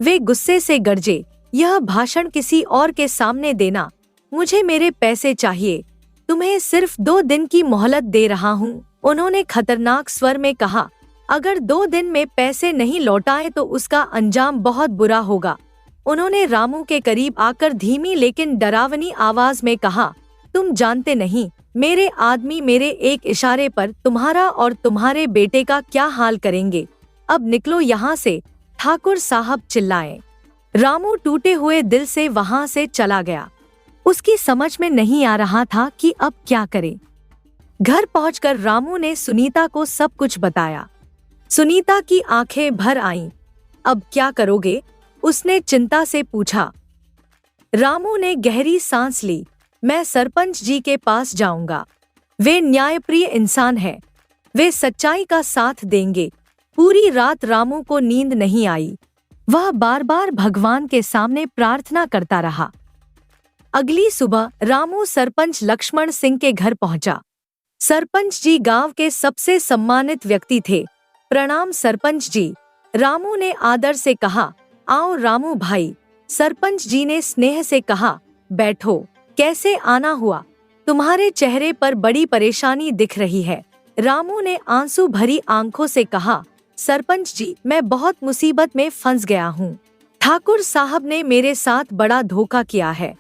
वे गुस्से से गरजे, यह भाषण किसी और के सामने देना। मुझे मेरे पैसे चाहिए। तुम्हें सिर्फ 2 दिन की मोहलत दे रहा हूँ, उन्होंने खतरनाक स्वर में कहा। अगर 2 दिन में पैसे नहीं लौटाए तो उसका अंजाम बहुत बुरा होगा। उन्होंने रामू के करीब आकर धीमी लेकिन डरावनी आवाज में कहा, तुम जानते नहीं, मेरे आदमी मेरे एक इशारे पर तुम्हारा और तुम्हारे बेटे का क्या हाल करेंगे। अब निकलो यहाँ से, ठाकुर साहब चिल्लाए। रामू टूटे हुए दिल से वहां से चला गया। उसकी समझ में नहीं आ रहा था कि अब क्या करे। घर पहुंचकर रामू ने सुनीता को सब कुछ बताया। सुनीता की आंखें भर आईं। अब क्या करोगे? उसने चिंता से पूछा। रामू ने गहरी सांस ली। मैं सरपंच जी के पास जाऊंगा। वे न्यायप्रिय इंसान हैं। वे सच्चाई का साथ देंगे। पूरी रात रामू को नींद नहीं आई। वह बार बार भगवान के सामने प्रार्थना करता रहा। अगली सुबह रामू सरपंच लक्ष्मण सिंह के घर पहुंचा। सरपंच जी गांव के सबसे सम्मानित व्यक्ति थे। प्रणाम सरपंच जी, रामू ने आदर से कहा। आओ रामू भाई, सरपंच जी ने स्नेह से कहा। बैठो। कैसे आना हुआ? तुम्हारे चेहरे पर बड़ी परेशानी दिख रही है। रामू ने आंसू भरी आंखों से कहा। सरपंच जी, मैं बहुत मुसीबत में फंस गया हूँ। ठाकुर साहब ने मेरे साथ बड़ा धोखा किया है।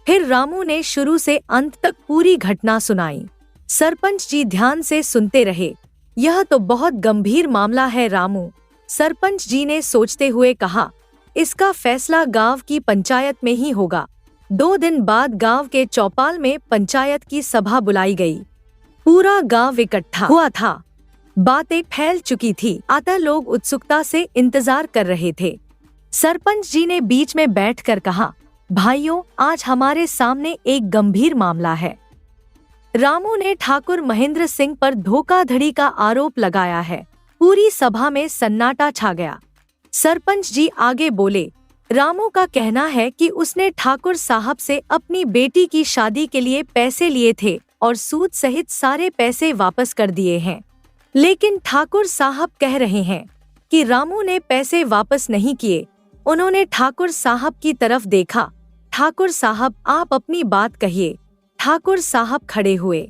फिर रामू ने शुरू से अंत तक पूरी घटना सुनाई। सरपंच जी ध्यान से सुनते रहे। यह तो बहुत गंभीर मामला है रामू, सरपंच जी ने सोचते हुए कहा। इसका फैसला गांव की पंचायत में ही होगा। 2 दिन बाद गांव के चौपाल में पंचायत की सभा बुलाई गई। पूरा गांव इकट्ठा हुआ था। बातें फैल चुकी थी, अतः लोग उत्सुकता से इंतजार कर रहे थे। सरपंच जी ने बीच में बैठकर कहा, भाइयों, आज हमारे सामने एक गंभीर मामला है। रामू ने ठाकुर महेंद्र सिंह पर धोखाधड़ी का आरोप लगाया है। पूरी सभा में सन्नाटा छा गया। सरपंच जी आगे बोले, रामू का कहना है कि उसने ठाकुर साहब से अपनी बेटी की शादी के लिए पैसे लिए थे और सूद सहित सारे पैसे वापस कर दिए हैं। लेकिन ठाकुर साहब कह रहे हैं कि रामू ने पैसे वापस नहीं किए। उन्होंने ठाकुर साहब की तरफ देखा। ठाकुर साहब, आप अपनी बात कहिए। ठाकुर साहब खड़े हुए।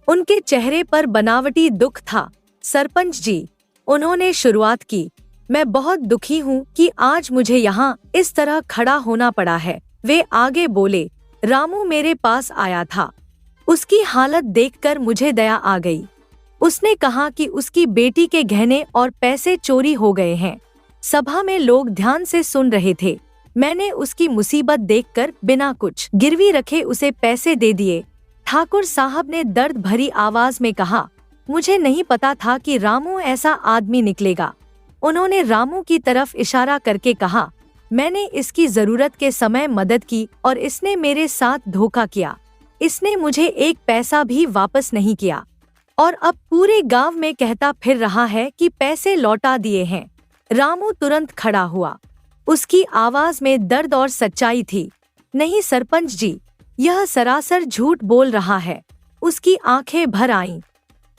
उनके चेहरे पर बनावटी दुख था। सरपंच जी, उन्होंने शुरुआत की, मैं बहुत दुखी हूँ कि आज मुझे यहाँ इस तरह खड़ा होना पड़ा है। वे आगे बोले, रामू मेरे पास आया था। उसकी हालत देखकर मुझे दया आ गई। उसने कहा कि उसकी बेटी के गहने और पैसे चोरी हो गए हैं। सभा में लोग ध्यान से सुन रहे थे। मैंने उसकी मुसीबत देखकर बिना कुछ गिरवी रखे उसे पैसे दे दिए। ठाकुर साहब ने दर्द भरी आवाज में कहा, मुझे नहीं पता था कि रामू ऐसा आदमी निकलेगा। उन्होंने रामू की तरफ इशारा करके कहा, मैंने इसकी जरूरत के समय मदद की और इसने मेरे साथ धोखा किया। इसने मुझे एक पैसा भी वापस नहीं किया और अब पूरे गांव में कहता फिर रहा है कि पैसे लौटा दिए हैं। रामू तुरंत खड़ा हुआ। उसकी आवाज में दर्द और सच्चाई थी। नहीं सरपंच जी, यह सरासर झूठ बोल रहा है। उसकी आंखें भर आईं।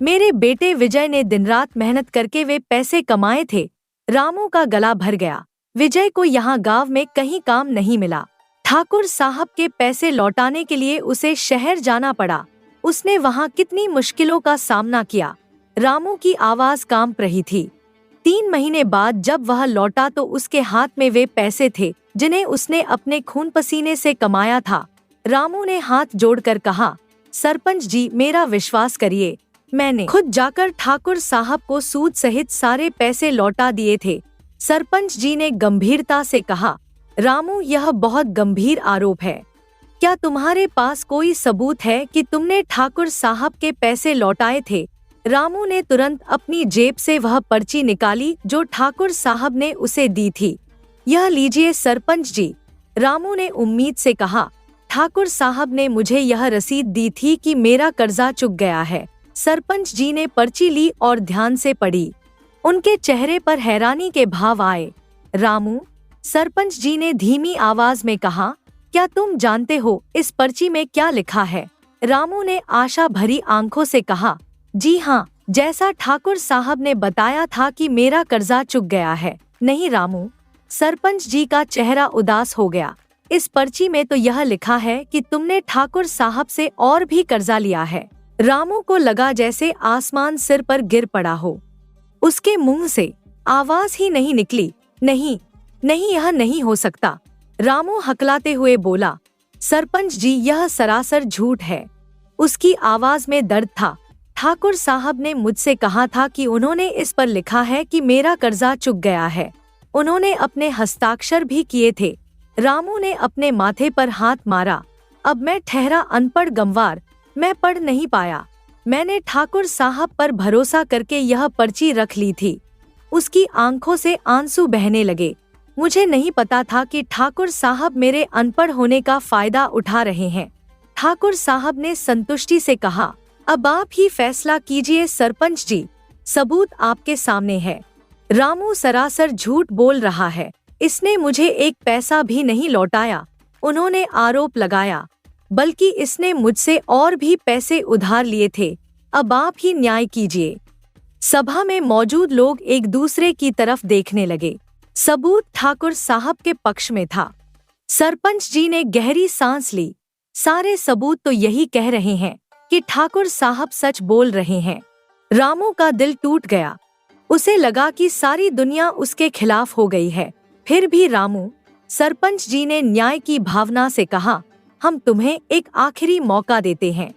मेरे बेटे विजय ने दिन रात मेहनत करके वे पैसे कमाए थे। रामू का गला भर गया। विजय को यहाँ गांव में कहीं काम नहीं मिला। ठाकुर साहब के पैसे लौटाने के लिए उसे शहर जाना पड़ा। उसने वहाँ कितनी मुश्किलों का सामना किया। रामू की आवाज कांप रही थी। 3 महीने बाद जब वह लौटा तो उसके हाथ में वे पैसे थे जिन्हें उसने अपने खून पसीने से कमाया था। रामू ने हाथ जोड़कर कहा, सरपंच जी, मेरा विश्वास करिए, मैंने खुद जाकर ठाकुर साहब को सूद सहित सारे पैसे लौटा दिए थे। सरपंच जी ने गंभीरता से कहा, रामू, यह बहुत गंभीर आरोप है। क्या तुम्हारे पास कोई सबूत है कि तुमने ठाकुर साहब के पैसे लौटाए थे? रामू ने तुरंत अपनी जेब से वह पर्ची निकाली जो ठाकुर साहब ने उसे दी थी। यह लीजिए सरपंच जी, रामू ने उम्मीद से कहा। ठाकुर साहब ने मुझे यह रसीद दी थी कि मेरा कर्जा चुक गया है। सरपंच जी ने पर्ची ली और ध्यान से पढ़ी। उनके चेहरे पर हैरानी के भाव आए। रामू, सरपंच जी ने धीमी आवाज में कहा, क्या तुम जानते हो इस पर्ची में क्या लिखा है? रामू ने आशा भरी आंखों से कहा, जी हाँ, जैसा ठाकुर साहब ने बताया था कि मेरा कर्जा चुक गया है। नहीं रामू, सरपंच जी का चेहरा उदास हो गया। इस पर्ची में तो यह लिखा है कि तुमने ठाकुर साहब से और भी कर्जा लिया है। रामू को लगा जैसे आसमान सिर पर गिर पड़ा हो। उसके मुंह से आवाज ही नहीं निकली। नहीं नहीं, यह नहीं हो सकता। रामू हकलाते हुए बोला, सरपंच जी, यह सरासर झूठ है। उसकी आवाज में दर्द था। ठाकुर साहब ने मुझसे कहा था कि उन्होंने इस पर लिखा है कि मेरा कर्जा चुक गया है। उन्होंने अपने हस्ताक्षर भी किए थे। रामू ने अपने माथे पर हाथ मारा। अब मैं ठहरा अनपढ़ गंवार, मैं पढ़ नहीं पाया। मैंने ठाकुर साहब पर भरोसा करके यह पर्ची रख ली थी। उसकी आंखों से आंसू बहने लगे। मुझे नहीं पता था कि ठाकुर साहब मेरे अनपढ़ होने का फायदा उठा रहे हैं। ठाकुर साहब ने संतुष्टि से कहा, अब आप ही फैसला कीजिए सरपंच जी, सबूत आपके सामने है। रामू सरासर झूठ बोल रहा है। इसने मुझे एक पैसा भी नहीं लौटाया, उन्होंने आरोप लगाया, बल्कि इसने मुझसे और भी पैसे उधार लिए थे। अब आप ही न्याय कीजिए। सभा में मौजूद लोग एक दूसरे की तरफ देखने लगे। सबूत ठाकुर साहब के पक्ष में था। सरपंच जी ने गहरी सांस ली। सारे सबूत तो यही कह रहे हैं कि ठाकुर साहब सच बोल रहे हैं। रामू का दिल टूट गया। उसे लगा कि सारी दुनिया उसके खिलाफ हो गई है। फिर भी रामू, सरपंच जी ने न्याय की भावना से कहा, हम तुम्हें एक आखिरी मौका देते हैं।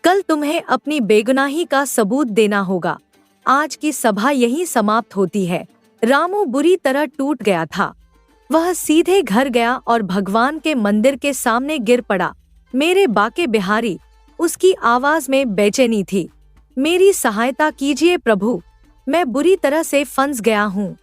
कल तुम्हें अपनी बेगुनाही का सबूत देना होगा। आज की सभा यहीं समाप्त होती है। रामू बुरी तरह टूट गया था। वह सीधे घर गया और भगवान के मंदिर के सामने गिर पड़ा। मेरे बाके बिहारी, उसकी आवाज में बेचैनी थी। मेरी सहायता कीजिए प्रभु, मैं बुरी तरह से फंस गया हूँ।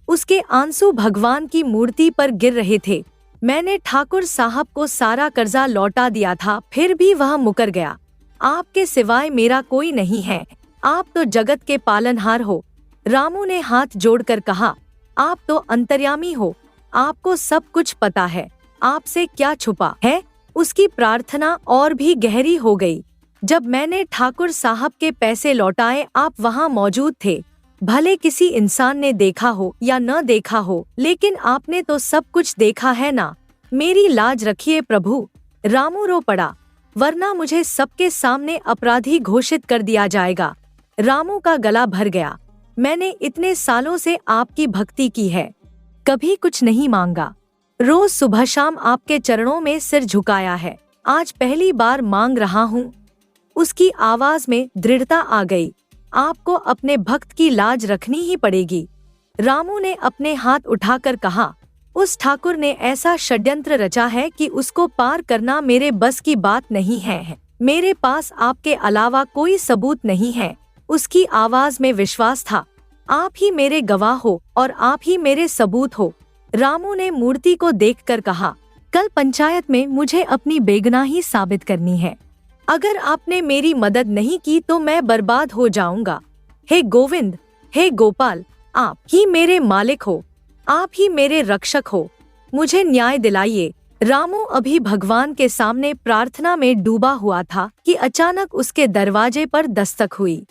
उसके आंसू भगवान की मूर्ति पर गिर रहे थे। मैंने ठाकुर साहब को सारा कर्जा लौटा दिया था, फिर भी वह मुकर गया। आपके सिवाय मेरा कोई नहीं है, आप तो जगत के पालनहार हो। रामू ने हाथ जोड़कर कहा, आप तो अंतर्यामी हो, आपको सब कुछ पता है, आपसे क्या छुपा है। उसकी प्रार्थना और भी गहरी हो गई। जब मैंने ठाकुर साहब के पैसे लौटाए, आप वहाँ मौजूद थे। भले किसी इंसान ने देखा हो या न देखा हो, लेकिन आपने तो सब कुछ देखा है ना। मेरी लाज रखिए प्रभु। रामू रो पड़ा, वरना मुझे सबके सामने अपराधी घोषित कर दिया जाएगा। रामू का गला भर गया। मैंने इतने सालों से आपकी भक्ति की है, कभी कुछ नहीं मांगा। रोज सुबह शाम आपके चरणों में सिर झुकाया है, आज पहली बार मांग रहा हूँ। उसकी आवाज में दृढ़ता आ गई। आपको अपने भक्त की लाज रखनी ही पड़ेगी। रामू ने अपने हाथ उठाकर कहा, उस ठाकुर ने ऐसा षड्यंत्र रचा है कि उसको पार करना मेरे बस की बात नहीं है। मेरे पास आपके अलावा कोई सबूत नहीं है। उसकी आवाज में विश्वास था। आप ही मेरे गवाह हो और आप ही मेरे सबूत हो। रामू ने मूर्ति को देखकर कहा, कल पंचायत में मुझे अपनी बेगुनाही साबित करनी है। अगर आपने मेरी मदद नहीं की तो मैं बर्बाद हो जाऊंगा। हे गोविंद, हे गोपाल, आप ही मेरे मालिक हो, आप ही मेरे रक्षक हो, मुझे न्याय दिलाइए। रामू अभी भगवान के सामने प्रार्थना में डूबा हुआ था कि अचानक उसके दरवाजे पर दस्तक हुई।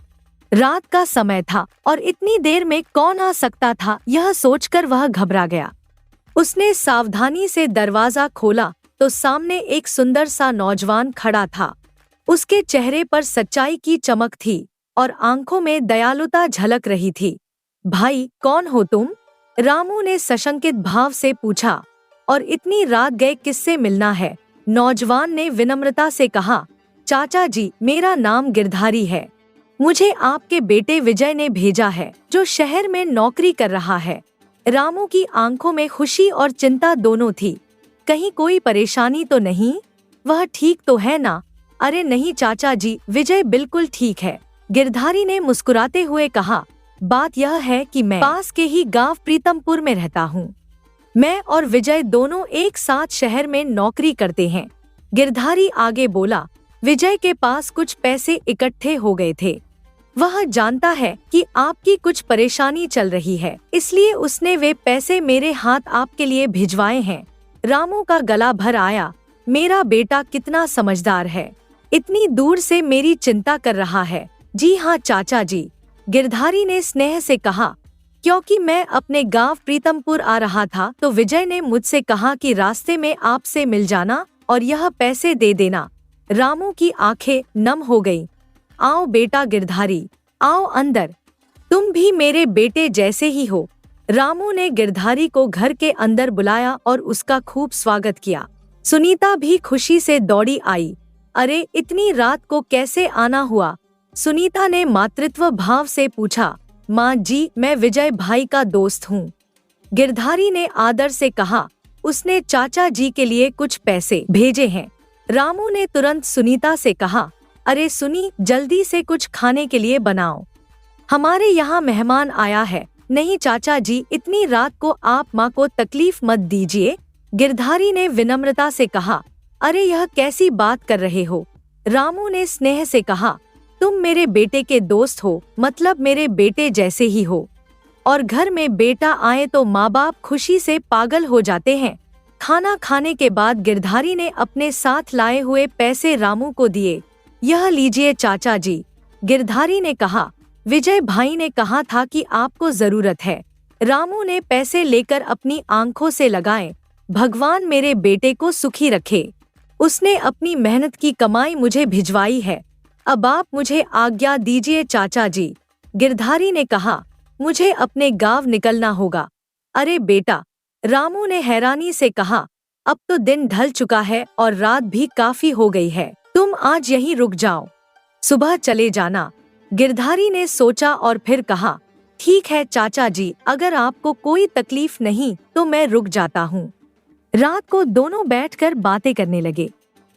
रात का समय था और इतनी देर में कौन आ सकता था, यह सोचकर वह घबरा गया। उसने सावधानी से दरवाजा खोला तो सामने एक सुंदर सा नौजवान खड़ा था। उसके चेहरे पर सच्चाई की चमक थी और आंखों में दयालुता झलक रही थी। भाई, कौन हो तुम? रामू ने सशंकित भाव से पूछा। और इतनी रात गए किससे मिलना है? नौजवान ने विनम्रता से कहा, चाचा जी, मेरा नाम गिरधारी है। मुझे आपके बेटे विजय ने भेजा है, जो शहर में नौकरी कर रहा है। रामू की आंखों में खुशी और चिंता दोनों थी। कहीं कोई परेशानी तो नहीं? वह ठीक तो है ना? अरे नहीं चाचा जी, विजय बिल्कुल ठीक है। गिरधारी ने मुस्कुराते हुए कहा, बात यह है कि मैं पास के ही गांव प्रीतमपुर में रहता हूँ। मैं और विजय दोनों एक साथ शहर में नौकरी करते हैं। गिरधारी आगे बोला, विजय के पास कुछ पैसे इकट्ठे हो गए थे। वह जानता है कि आपकी कुछ परेशानी चल रही है, इसलिए उसने वे पैसे मेरे हाथ आपके लिए भिजवाए हैं। रामू का गला भर आया। मेरा बेटा कितना समझदार है, इतनी दूर से मेरी चिंता कर रहा है। जी हाँ चाचा जी, गिरधारी ने स्नेह से कहा। क्योंकि मैं अपने गांव प्रीतमपुर आ रहा था तो विजय ने मुझसे कहा कि रास्ते में आपसे मिल जाना और यह पैसे दे देना। रामू की आंखें नम हो गईं। आओ बेटा गिरधारी, आओ अंदर, तुम भी मेरे बेटे जैसे ही हो। रामू ने गिरधारी को घर के अंदर बुलाया और उसका खूब स्वागत किया। सुनीता भी खुशी से दौड़ी आई। अरे इतनी रात को कैसे आना हुआ? सुनीता ने मातृत्व भाव से पूछा। माँ जी, मैं विजय भाई का दोस्त हूँ। गिरधारी ने आदर से कहा। उसने चाचा जी के लिए कुछ पैसे भेजे हैं। रामू ने तुरंत सुनीता से कहा, अरे सुनी, जल्दी से कुछ खाने के लिए बनाओ, हमारे यहाँ मेहमान आया है। नहीं चाचा जी, इतनी रात को आप माँ को तकलीफ मत दीजिए। गिरधारी ने विनम्रता से कहा। अरे यह कैसी बात कर रहे हो? रामू ने स्नेह से कहा, तुम मेरे बेटे के दोस्त हो, मतलब मेरे बेटे जैसे ही हो। और घर में बेटा आए तो माँ बाप खुशी से पागल हो जाते हैं। खाना खाने के बाद गिरधारी ने अपने साथ लाए हुए पैसे रामू को दिए। यह लीजिए चाचा जी। गिरधारी ने कहा, विजय भाई ने कहा था कि आपको जरूरत है। रामू ने पैसे लेकर अपनी आंखों से लगाए। भगवान मेरे बेटे को सुखी रखे, उसने अपनी मेहनत की कमाई मुझे भिजवाई है। अब आप मुझे आज्ञा दीजिए चाचा जी। गिरधारी ने कहा, मुझे अपने गांव निकलना होगा। अरे बेटा, रामू ने हैरानी से कहा, अब तो दिन ढल चुका है और रात भी काफी हो गई है, तुम आज यहीं रुक जाओ, सुबह चले जाना। गिरधारी ने सोचा और फिर कहा, ठीक है चाचा जी, अगर आपको कोई तकलीफ नहीं तो मैं रुक जाता हूँ। रात को दोनों बैठकर बातें करने लगे।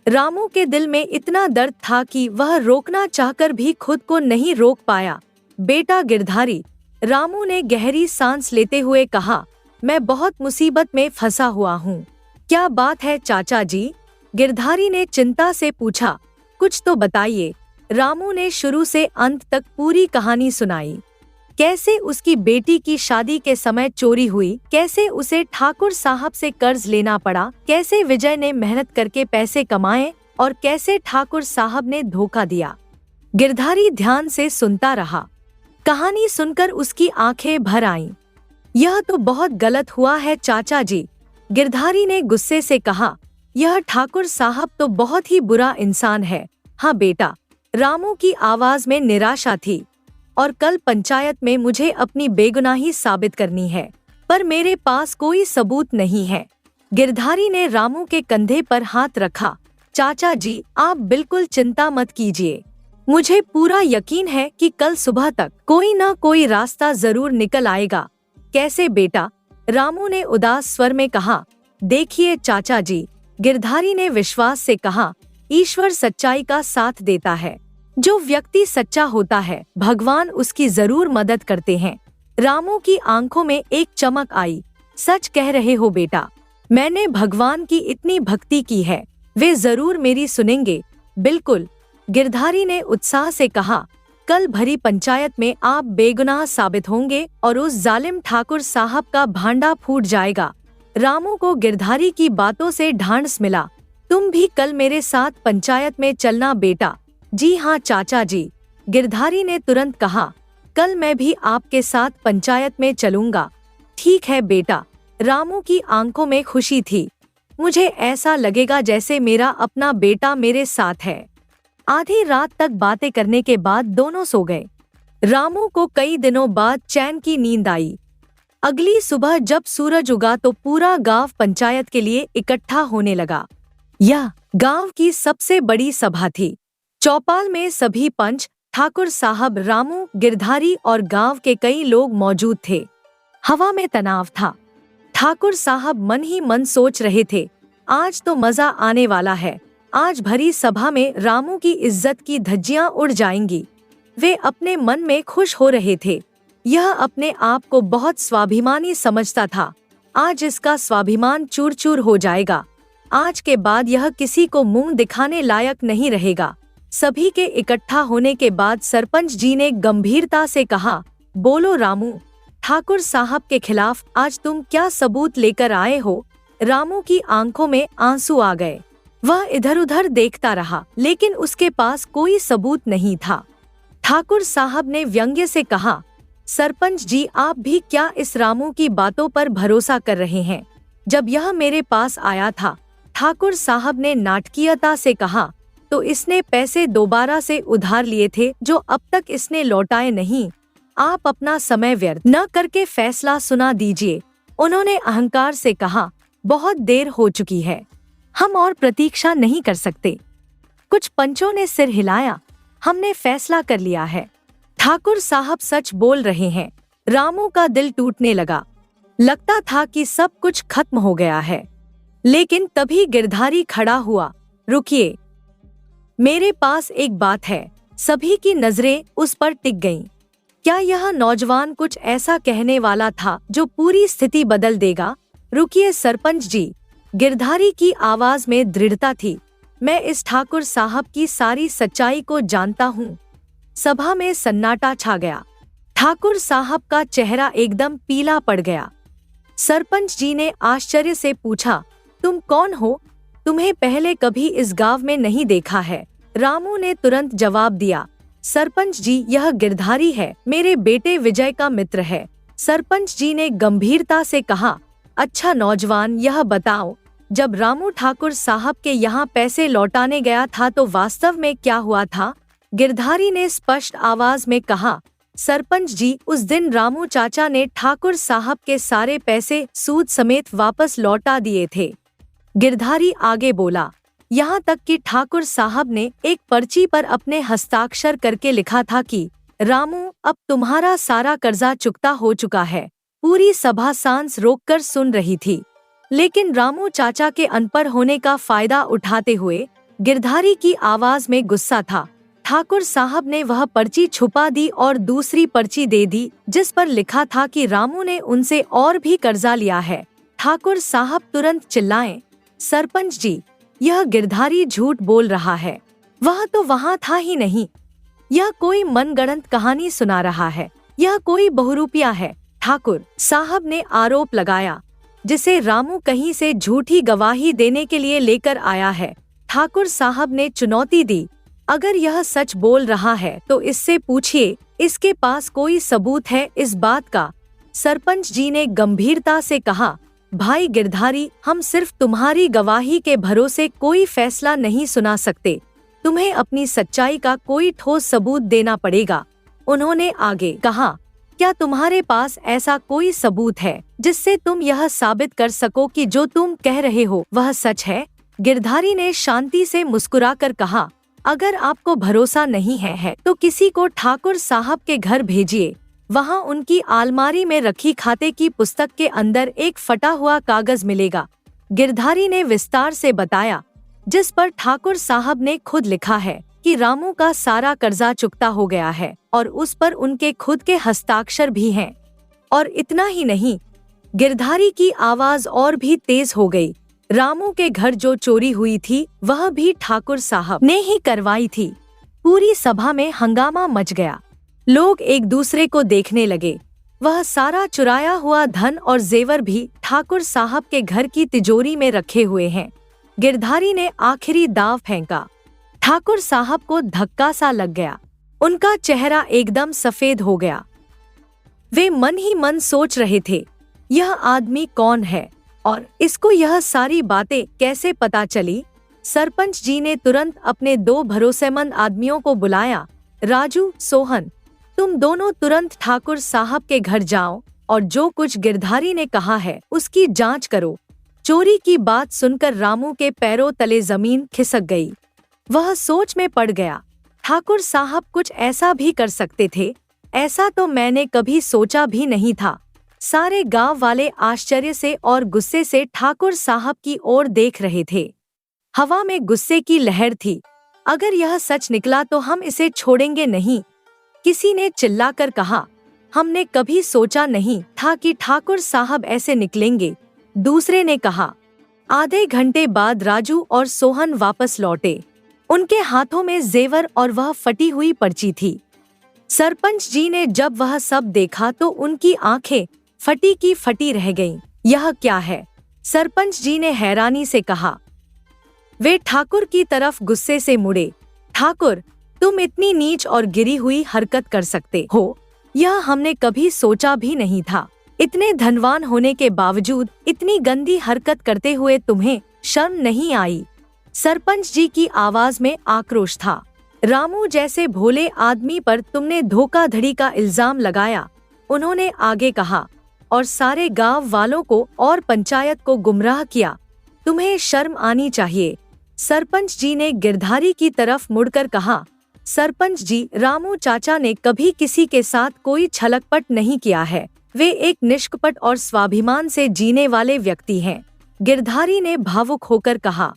रामू के दिल में इतना दर्द था कि वह रोकना चाहकर भी खुद को नहीं रोक पाया। बेटा गिरधारी, रामू ने गहरी सांस लेते हुए कहा, मैं बहुत मुसीबत में फंसा हुआ हूँ। क्या बात है चाचा जी? गिरधारी ने चिंता से पूछा। कुछ तो बताइए। रामू ने शुरू से अंत तक पूरी कहानी सुनाई। कैसे उसकी बेटी की शादी के समय चोरी हुई, कैसे उसे ठाकुर साहब से कर्ज लेना पड़ा, कैसे विजय ने मेहनत करके पैसे कमाए और कैसे ठाकुर साहब ने धोखा दिया। गिरधारी ध्यान से सुनता रहा। कहानी सुनकर उसकी आंखें भर आईं। यह तो बहुत गलत हुआ है चाचा जी, गिरधारी ने गुस्से से कहा। यह ठाकुर साहब तो बहुत ही बुरा इंसान है। हाँ बेटा, रामू की आवाज में निराशा थी। और कल पंचायत में मुझे अपनी बेगुनाही साबित करनी है, पर मेरे पास कोई सबूत नहीं है। गिरधारी ने रामू के कंधे पर हाथ रखा। चाचा जी, आप बिल्कुल चिंता मत कीजिए। मुझे पूरा यकीन है कि कल सुबह तक कोई न कोई रास्ता जरूर निकल आएगा। कैसे बेटा? रामू ने उदास स्वर में कहा। देखिए चाचा जी, गिरधारी ने विश्वास से कहा, ईश्वर सच्चाई का साथ देता है। जो व्यक्ति सच्चा होता है, भगवान उसकी जरूर मदद करते हैं। रामू की आंखों में एक चमक आई। सच कह रहे हो बेटा, मैंने भगवान की इतनी भक्ति की है, वे जरूर मेरी सुनेंगे। बिल्कुल, गिरधारी ने उत्साह से कहा। कल भरी पंचायत में आप बेगुनाह साबित होंगे और उस जालिम ठाकुर साहब का भांडा फूट जाएगा। रामू को गिरधारी की बातों से ढांढस मिला। तुम भी कल मेरे साथ पंचायत में चलना बेटा। जी हाँ चाचा जी, गिरधारी ने तुरंत कहा। कल मैं भी आपके साथ पंचायत में चलूंगा। ठीक है बेटा। रामू की आंखों में खुशी थी। मुझे ऐसा लगेगा जैसे मेरा अपना बेटा मेरे साथ है। आधी रात तक बातें करने के बाद दोनों सो गए। रामू को कई दिनों बाद चैन की नींद आई। अगली सुबह जब सूरज उगा तो पूरा गांव पंचायत के लिए इकट्ठा होने लगा। यह गांव की सबसे बड़ी सभा थी। चौपाल में सभी पंच, ठाकुर साहब, रामू, गिरधारी और गांव के कई लोग मौजूद थे। हवा में तनाव था। ठाकुर साहब मन ही मन सोच रहे थे, आज तो मजा आने वाला है। आज भरी सभा में रामू की इज्जत की धज्जियां उड़ जाएंगी। वे अपने मन में खुश हो रहे थे। यह अपने आप को बहुत स्वाभिमानी समझता था। आज इसका स्वाभिमान चूर चूर हो जाएगा। आज के बाद यह किसी को मुंह दिखाने लायक नहीं रहेगा। सभी के इकट्ठा होने के बाद सरपंच जी ने गंभीरता से कहा, बोलो रामू, ठाकुर साहब के खिलाफ आज तुम क्या सबूत लेकर आए हो? रामू की आंखों में आंसू आ गए। वह इधर उधर देखता रहा, लेकिन उसके पास कोई सबूत नहीं था। ठाकुर साहब ने व्यंग्य से कहा, सरपंच जी, आप भी क्या इस रामू की बातों पर भरोसा कर रहे हैं? जब यह मेरे पास आया था, ठाकुर साहब ने नाटकीयता से कहा, तो इसने पैसे दोबारा से उधार लिए थे जो अब तक इसने लौटाए नहीं। आप अपना समय व्यर्थ न करके फैसला सुना दीजिए। उन्होंने अहंकार से कहा, बहुत देर हो चुकी है, हम और प्रतीक्षा नहीं कर सकते। कुछ पंचों ने सिर हिलाया। हमने फैसला कर लिया है। ठाकुर साहब सच बोल रहे हैं। रामू का दिल टूटने लगा। लगता था कि सब कुछ खत्म हो गया है। लेकिन तभी गिरधारी खड़ा हुआ। रुकिए, मेरे पास एक बात है। सभी की नजरें उस पर टिक गईं। क्या यह नौजवान कुछ ऐसा कहने वाला था जो पूरी स्थिति बदल देगा? रुकिए सरपंच जी, गिरधारी की आवाज में दृढ़ता थी। मैं इस ठाकुर साहब की सारी सच्चाई को जानता हूँ। सभा में सन्नाटा छा गया। ठाकुर साहब का चेहरा एकदम पीला पड़ गया। सरपंच जी ने आश्चर्य से पूछा, तुम कौन हो? तुम्हें पहले कभी इस गांव में नहीं देखा है। रामू ने तुरंत जवाब दिया, सरपंच जी, यह गिरधारी है, मेरे बेटे विजय का मित्र है। सरपंच जी ने गंभीरता से कहा, अच्छा नौजवान, यह बताओ, जब रामू ठाकुर साहब के यहाँ पैसे लौटाने गया था तो वास्तव में क्या हुआ था? गिरधारी ने स्पष्ट आवाज में कहा, सरपंच जी, उस दिन रामू चाचा ने ठाकुर साहब के सारे पैसे सूद समेत वापस लौटा दिए थे। गिरधारी आगे बोला, यहाँ तक कि ठाकुर साहब ने एक पर्ची पर अपने हस्ताक्षर करके लिखा था कि रामू, अब तुम्हारा सारा कर्जा चुकता हो चुका है। पूरी सभा सांस रोककर सुन रही थी, लेकिन रामू चाचा के अनपढ़ होने का फायदा उठाते हुए गिरधारी की आवाज में गुस्सा था। ठाकुर साहब ने वह पर्ची छुपा दी और दूसरी पर्ची दे दी जिस पर लिखा था कि रामू ने उनसे और भी कर्जा लिया है। ठाकुर साहब तुरंत चिल्लाए, सरपंच जी, यह गिरधारी झूठ बोल रहा है, वह तो वहाँ था ही नहीं। यह कोई मनगढ़ंत कहानी सुना रहा है, यह कोई बहुरूपिया है। ठाकुर साहब ने आरोप लगाया, जिसे रामू कहीं से झूठी गवाही देने के लिए लेकर आया है। ठाकुर साहब ने चुनौती दी, अगर यह सच बोल रहा है तो इससे पूछिए, इसके पास कोई सबूत है इस बात का। सरपंच जी ने गंभीरता से कहा, भाई गिरधारी, हम सिर्फ तुम्हारी गवाही के भरोसे कोई फैसला नहीं सुना सकते, तुम्हें अपनी सच्चाई का कोई ठोस सबूत देना पड़ेगा। उन्होंने आगे कहा, क्या तुम्हारे पास ऐसा कोई सबूत है जिससे तुम यह साबित कर सको कि जो तुम कह रहे हो वह सच है? गिरधारी ने शांति से मुस्कुराकर कहा, अगर आपको भरोसा नहीं है तो किसी को ठाकुर साहब के घर भेजिए, वहाँ उनकी आलमारी में रखी खाते की पुस्तक के अंदर एक फटा हुआ कागज मिलेगा। गिरधारी ने विस्तार से बताया, जिस पर ठाकुर साहब ने खुद लिखा है कि रामू का सारा कर्जा चुकता हो गया है और उस पर उनके खुद के हस्ताक्षर भी हैं। और इतना ही नहीं, गिरधारी की आवाज और भी तेज हो गई, रामू के घर जो चोरी हुई थी वह भी ठाकुर साहब ने ही करवाई थी। पूरी सभा में हंगामा मच गया, लोग एक दूसरे को देखने लगे। वह सारा चुराया हुआ धन और जेवर भी ठाकुर साहब के घर की तिजोरी में रखे हुए हैं। गिरधारी ने आखिरी दाव फेंका। ठाकुर साहब को धक्का सा लग गया, उनका चेहरा एकदम सफेद हो गया। वे मन ही मन सोच रहे थे, यह आदमी कौन है और इसको यह सारी बातें कैसे पता चली? सरपंच जी ने तुरंत अपने 2 भरोसेमंद आदमियों को बुलाया, राजू, सोहन, तुम दोनों तुरंत ठाकुर साहब के घर जाओ और जो कुछ गिरधारी ने कहा है उसकी जांच करो। चोरी की बात सुनकर रामू के पैरों तले जमीन खिसक गई। वह सोच में पड़ गया, ठाकुर साहब कुछ ऐसा भी कर सकते थे, ऐसा तो मैंने कभी सोचा भी नहीं था। सारे गांव वाले आश्चर्य से और गुस्से से ठाकुर साहब की ओर देख रहे थे। हवा में गुस्से की लहर थी। अगर यह सच निकला तो हम इसे छोड़ेंगे नहीं, किसी ने चिल्लाकर कहा। हमने कभी सोचा नहीं था कि ठाकुर साहब ऐसे निकलेंगे, दूसरे ने कहा। आधे घंटे बाद राजू और सोहन वापस लौटे। उनके हाथों में जेवर और वह फटी हुई पर्ची थी। सरपंच जी ने जब वह सब देखा तो उनकी आंखें फटी की फटी रह गईं। यह क्या है? सरपंच जी ने हैरानी से कहा। वे ठाकुर की तरफ गुस्से से मुड़े। ठाकुर, तुम इतनी नीच और गिरी हुई हरकत कर सकते हो, यह हमने कभी सोचा भी नहीं था। इतने धनवान होने के बावजूद इतनी गंदी हरकत करते हुए तुम्हें शर्म नहीं आई? सरपंच जी की आवाज में आक्रोश था। रामू जैसे भोले आदमी पर तुमने धोखाधड़ी का इल्जाम लगाया, उन्होंने आगे कहा, और सारे गांव वालों को और पंचायत को गुमराह किया। तुम्हें शर्म आनी चाहिए। सरपंच जी ने गिरधारी की तरफ मुड़कर कहा, सरपंच जी, रामू चाचा ने कभी किसी के साथ कोई छलकपट नहीं किया है। वे एक निष्कपट और स्वाभिमान से जीने वाले व्यक्ति हैं। गिरधारी ने भावुक होकर कहा,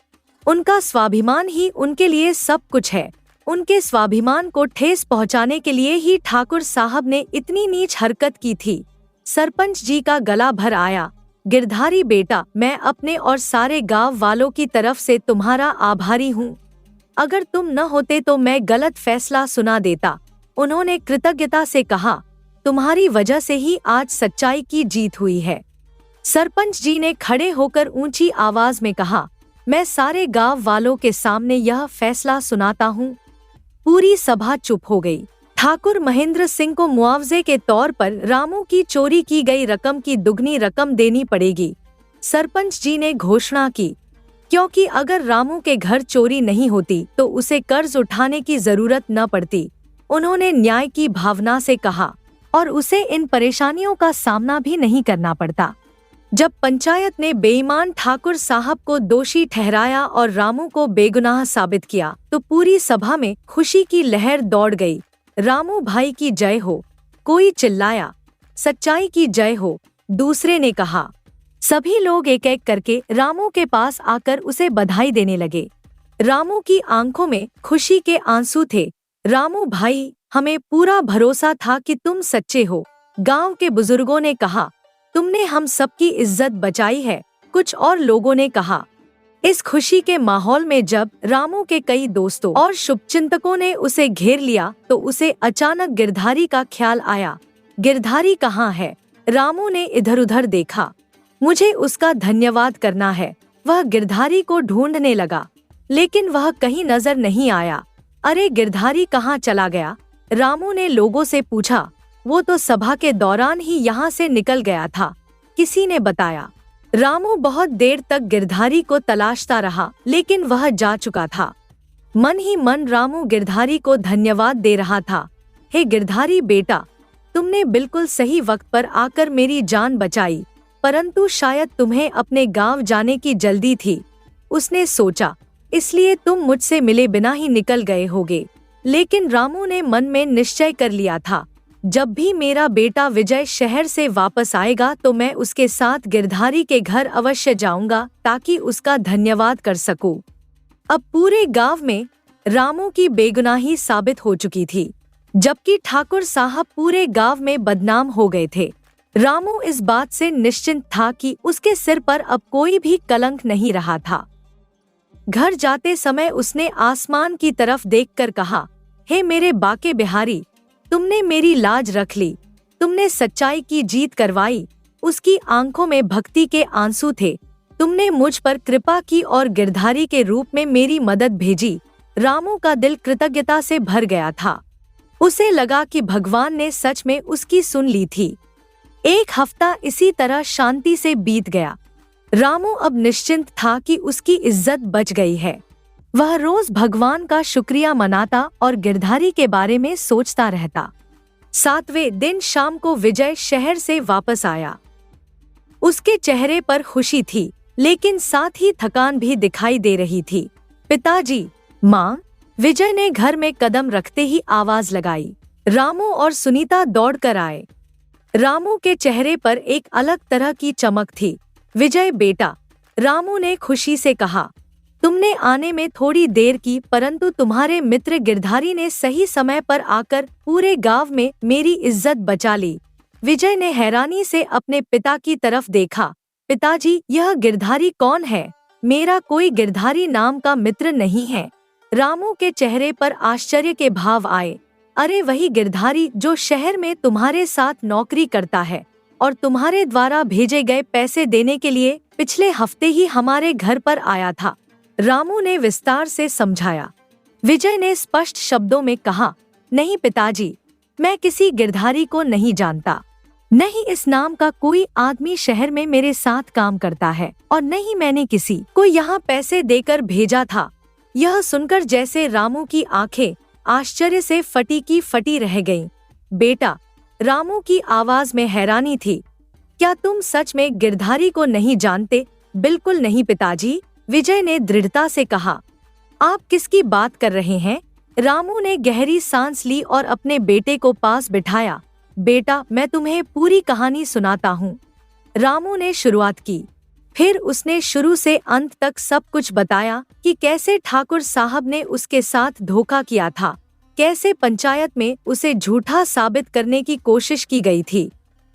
उनका स्वाभिमान ही उनके लिए सब कुछ है। उनके स्वाभिमान को ठेस पहुंचाने के लिए ही ठाकुर साहब ने इतनी नीच हरकत की थी। सरपंच जी का गला भर आया। गिरधारी बेटा, मैं अपने और सारे गांव वालों की तरफ से तुम्हारा आभारी हूँ। अगर तुम न होते तो मैं गलत फैसला सुना देता। उन्होंने कृतज्ञता से कहा, तुम्हारी वजह से ही आज सच्चाई की जीत हुई है। सरपंच जी ने खड़े होकर ऊंची आवाज में कहा, मैं सारे गांव वालों के सामने यह फैसला सुनाता हूँ। पूरी सभा चुप हो गई। ठाकुर महेंद्र सिंह को मुआवजे के तौर पर रामू की चोरी की गई रकम की दुगनी रकम देनी पड़ेगी। सरपंच जी ने घोषणा की, क्योंकि अगर रामू के घर चोरी नहीं होती तो उसे कर्ज उठाने की जरूरत न पड़ती। उन्होंने न्याय की भावना से कहा, और उसे इन परेशानियों का सामना भी नहीं करना पड़ता। जब पंचायत ने बेईमान ठाकुर साहब को दोषी ठहराया और रामू को बेगुनाह साबित किया तो पूरी सभा में खुशी की लहर दौड़ गई। रामू भाई की जय हो, कोई चिल्लाया। सच्चाई की जय हो, दूसरे ने कहा। सभी लोग एक एक करके रामू के पास आकर उसे बधाई देने लगे। रामू की आंखों में खुशी के आंसू थे। रामू भाई, हमें पूरा भरोसा था कि तुम सच्चे हो। गांव के बुजुर्गों ने कहा, तुमने हम सबकी इज्जत बचाई है। कुछ और लोगों ने कहा, इस खुशी के माहौल में जब रामू के कई दोस्तों और शुभचिंतकों ने उसे घेर लिया तो उसे अचानक गिरधारी का ख्याल आया। गिरधारी कहाँ है? रामू ने इधर उधर देखा। मुझे उसका धन्यवाद करना है। वह गिरधारी को ढूंढने लगा, लेकिन वह कहीं नजर नहीं आया। अरे गिरधारी कहाँ चला गया? रामू ने लोगों से पूछा। वो तो सभा के दौरान ही यहाँ से निकल गया था, किसी ने बताया। रामू बहुत देर तक गिरधारी को तलाशता रहा, लेकिन वह जा चुका था। मन ही मन रामू गिरधारी को धन्यवाद दे रहा था। हे गिरधारी बेटा, तुमने बिल्कुल सही वक्त पर आकर मेरी जान बचाई, परंतु शायद तुम्हें अपने गांव जाने की जल्दी थी। उसने सोचा, इसलिए तुम मुझसे मिले बिना ही निकल गए होगे। लेकिन रामू ने मन में निश्चय कर लिया था, जब भी मेरा बेटा विजय शहर से वापस आएगा तो मैं उसके साथ गिरधारी के घर अवश्य जाऊंगा, ताकि उसका धन्यवाद कर सकूं। अब पूरे गांव में रामू की बेगुनाही साबित हो चुकी थी, जबकि ठाकुर साहब पूरे गांव में बदनाम हो गए थे। रामू इस बात से निश्चिंत था कि उसके सिर पर अब कोई भी कलंक नहीं रहा था। घर जाते समय उसने आसमान की तरफ देखकर कहा, हे मेरे बाके बिहारी, तुमने मेरी लाज रख ली, तुमने सच्चाई की जीत करवाई। उसकी आंखों में भक्ति के आंसू थे। तुमने मुझ पर कृपा की और गिरधारी के रूप में मेरी मदद भेजी। रामू का दिल कृतज्ञता से भर गया था। उसे लगा कि भगवान ने सच में उसकी सुन ली थी। एक हफ्ता इसी तरह शांति से बीत गया। रामू अब निश्चिंत था कि उसकी इज्जत बच गई है। वह रोज भगवान का शुक्रिया मनाता और गिरधारी के बारे में सोचता रहता। 7वें दिन शाम को विजय शहर से वापस आया। उसके चेहरे पर खुशी थी, लेकिन साथ ही थकान भी दिखाई दे रही थी। पिताजी, माँ, विजय ने घर में कदम रखते ही आवाज लगाई। रामू और सुनीता दौड़कर आए। रामू के चेहरे पर एक अलग तरह की चमक थी। विजय बेटा, रामू ने खुशी से कहा, तुमने आने में थोड़ी देर की, परंतु तुम्हारे मित्र गिरधारी ने सही समय पर आकर पूरे गांव में मेरी इज्जत बचा ली। विजय ने हैरानी से अपने पिता की तरफ देखा। पिताजी, यह गिरधारी कौन है? मेरा कोई गिरधारी नाम का मित्र नहीं है। रामू के चेहरे पर आश्चर्य के भाव आए। अरे वही गिरधारी जो शहर में तुम्हारे साथ नौकरी करता है और तुम्हारे द्वारा भेजे गए पैसे देने के लिए पिछले हफ्ते ही हमारे घर पर आया था। रामू ने विस्तार से समझाया। विजय ने स्पष्ट शब्दों में कहा, नहीं पिताजी, मैं किसी गिरधारी को नहीं जानता। नहीं इस नाम का कोई आदमी शहर में मेरे साथ काम करता है और नहीं मैंने किसी को यहाँ पैसे देकर भेजा था। यह सुनकर जैसे रामू की आंखें आश्चर्य से फटी की फटी रह गईं। बेटा, रामू की आवाज में हैरानी थी, क्या तुम सच में गिरधारी को नहीं जानते? बिल्कुल नहीं पिताजी, विजय ने दृढ़ता से कहा। आप किसकी बात कर रहे हैं? रामू ने गहरी सांस ली और अपने बेटे को पास बिठाया। बेटा, मैं तुम्हें पूरी कहानी सुनाता हूँ। रामू ने शुरुआत की। फिर उसने शुरू से अंत तक सब कुछ बताया कि कैसे ठाकुर साहब ने उसके साथ धोखा किया था, कैसे पंचायत में उसे झूठा साबित करने की कोशिश की गई थी।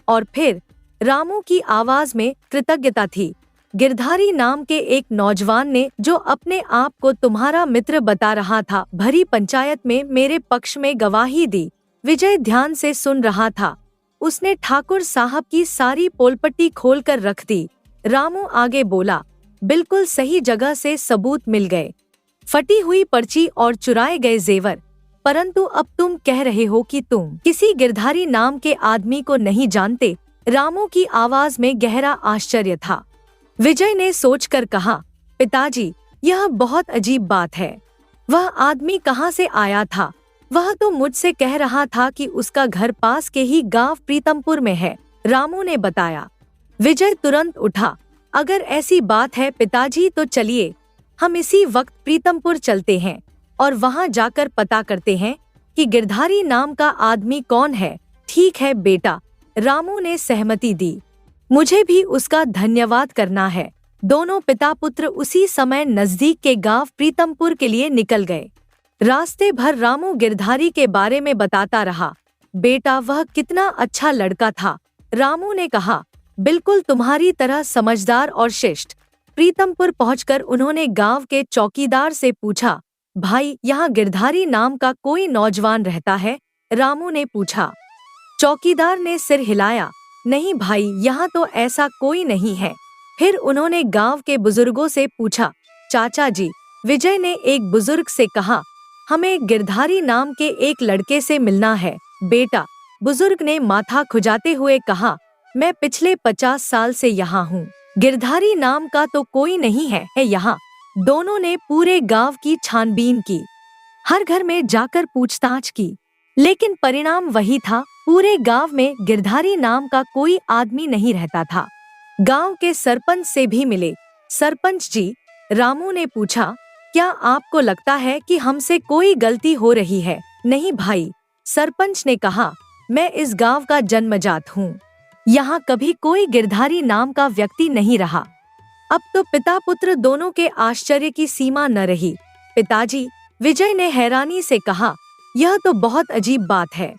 और फिर रामू की आवाज में कृतज्ञता थी। गिरधारी नाम के एक नौजवान ने, जो अपने आप को तुम्हारा मित्र बता रहा था, भरी पंचायत में मेरे पक्ष में गवाही दी। विजय ध्यान से सुन रहा था। उसने ठाकुर साहब की सारी पोलपट्टी खोलकर रख दी। रामू आगे बोला, बिल्कुल सही जगह से सबूत मिल गए, फटी हुई पर्ची और चुराए गए जेवर। परंतु अब तुम कह रहे हो कि तुम किसी गिरधारी नाम के आदमी को नहीं जानते। रामू की आवाज में गहरा आश्चर्य था। विजय ने सोचकर कहा, पिताजी, यह बहुत अजीब बात है। वह आदमी कहाँ से आया था? वह तो मुझसे कह रहा था कि उसका घर पास के ही गांव प्रीतमपुर में है। रामू ने बताया। विजय तुरंत उठा। अगर ऐसी बात है पिताजी, तो चलिए हम इसी वक्त प्रीतमपुर चलते हैं और वहां जाकर पता करते हैं कि गिरधारी नाम का आदमी कौन है। ठीक है बेटा, रामू ने सहमति दी। मुझे भी उसका धन्यवाद करना है। दोनों पिता पुत्र उसी समय नजदीक के गांव प्रीतमपुर के लिए निकल गए। रास्ते भर रामू गिरधारी के बारे में बताता रहा। बेटा, वह कितना अच्छा लड़का था। रामू ने कहा, बिल्कुल तुम्हारी तरह समझदार और शिष्ट। प्रीतमपुर पहुंचकर उन्होंने गांव के चौकीदार से पूछा, भाई यहाँ गिरधारी नाम का कोई नौजवान रहता है? रामू ने पूछा। चौकीदार ने सिर हिलाया, नहीं भाई, यहाँ तो ऐसा कोई नहीं है। फिर उन्होंने गांव के बुजुर्गों से पूछा, चाचा जी, विजय ने एक बुजुर्ग से कहा, हमें गिरधारी नाम के एक लड़के से मिलना है। बेटा, बुजुर्ग ने माथा खुजाते हुए कहा, मैं पिछले 50 साल से यहाँ हूँ, गिरधारी नाम का तो कोई नहीं है यहाँ। दोनों ने पूरे गांव की छानबीन की, हर घर में जाकर पूछताछ की, लेकिन परिणाम वही था, पूरे गांव में गिरधारी नाम का कोई आदमी नहीं रहता था। गांव के सरपंच से भी मिले। सरपंच जी, रामू ने पूछा, क्या आपको लगता है कि हमसे कोई गलती हो रही है? नहीं भाई, सरपंच ने कहा, मैं इस गांव का जन्मजात हूँ, यहाँ कभी कोई गिरधारी नाम का व्यक्ति नहीं रहा। अब तो पिता पुत्र दोनों के आश्चर्य की सीमा न रही। पिताजी, विजय ने हैरानी से कहा, यह तो बहुत अजीब बात है,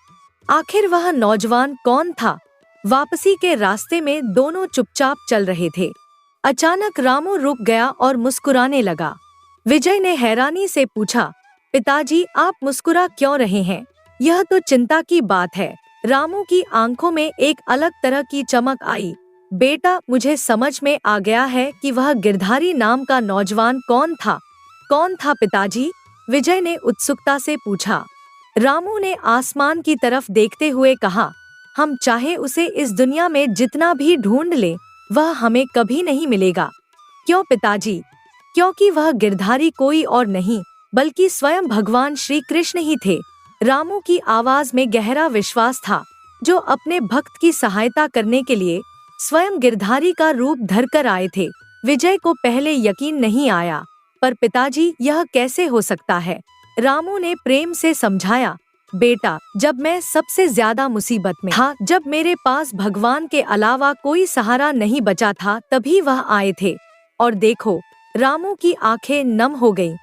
आखिर वह नौजवान कौन था? वापसी के रास्ते में दोनों चुपचाप चल रहे थे। अचानक रामू रुक गया और मुस्कुराने लगा। विजय ने हैरानी से पूछा, पिताजी, आप मुस्कुरा क्यों रहे हैं? यह तो चिंता की बात है। रामू की आंखों में एक अलग तरह की चमक आई। बेटा, मुझे समझ में आ गया है कि वह गिरधारी नाम का नौजवान कौन था। कौन था पिताजी? विजय ने उत्सुकता से पूछा। रामू ने आसमान की तरफ देखते हुए कहा, हम चाहे उसे इस दुनिया में जितना भी ढूंढ लें, वह हमें कभी नहीं मिलेगा। क्यों पिताजी? क्योंकि वह गिरधारी कोई और नहीं बल्कि स्वयं भगवान श्री कृष्ण ही थे। रामू की आवाज में गहरा विश्वास था, जो अपने भक्त की सहायता करने के लिए स्वयं गिरधारी का रूप धरकर आए थे। विजय को पहले यकीन नहीं आया, पर पिताजी, यह कैसे हो सकता है? रामू ने प्रेम से समझाया, बेटा, जब मैं सबसे ज्यादा मुसीबत में था, जब मेरे पास भगवान के अलावा कोई सहारा नहीं बचा था, तभी वह आए थे। और देखो, रामू की आंखें नम हो गईं।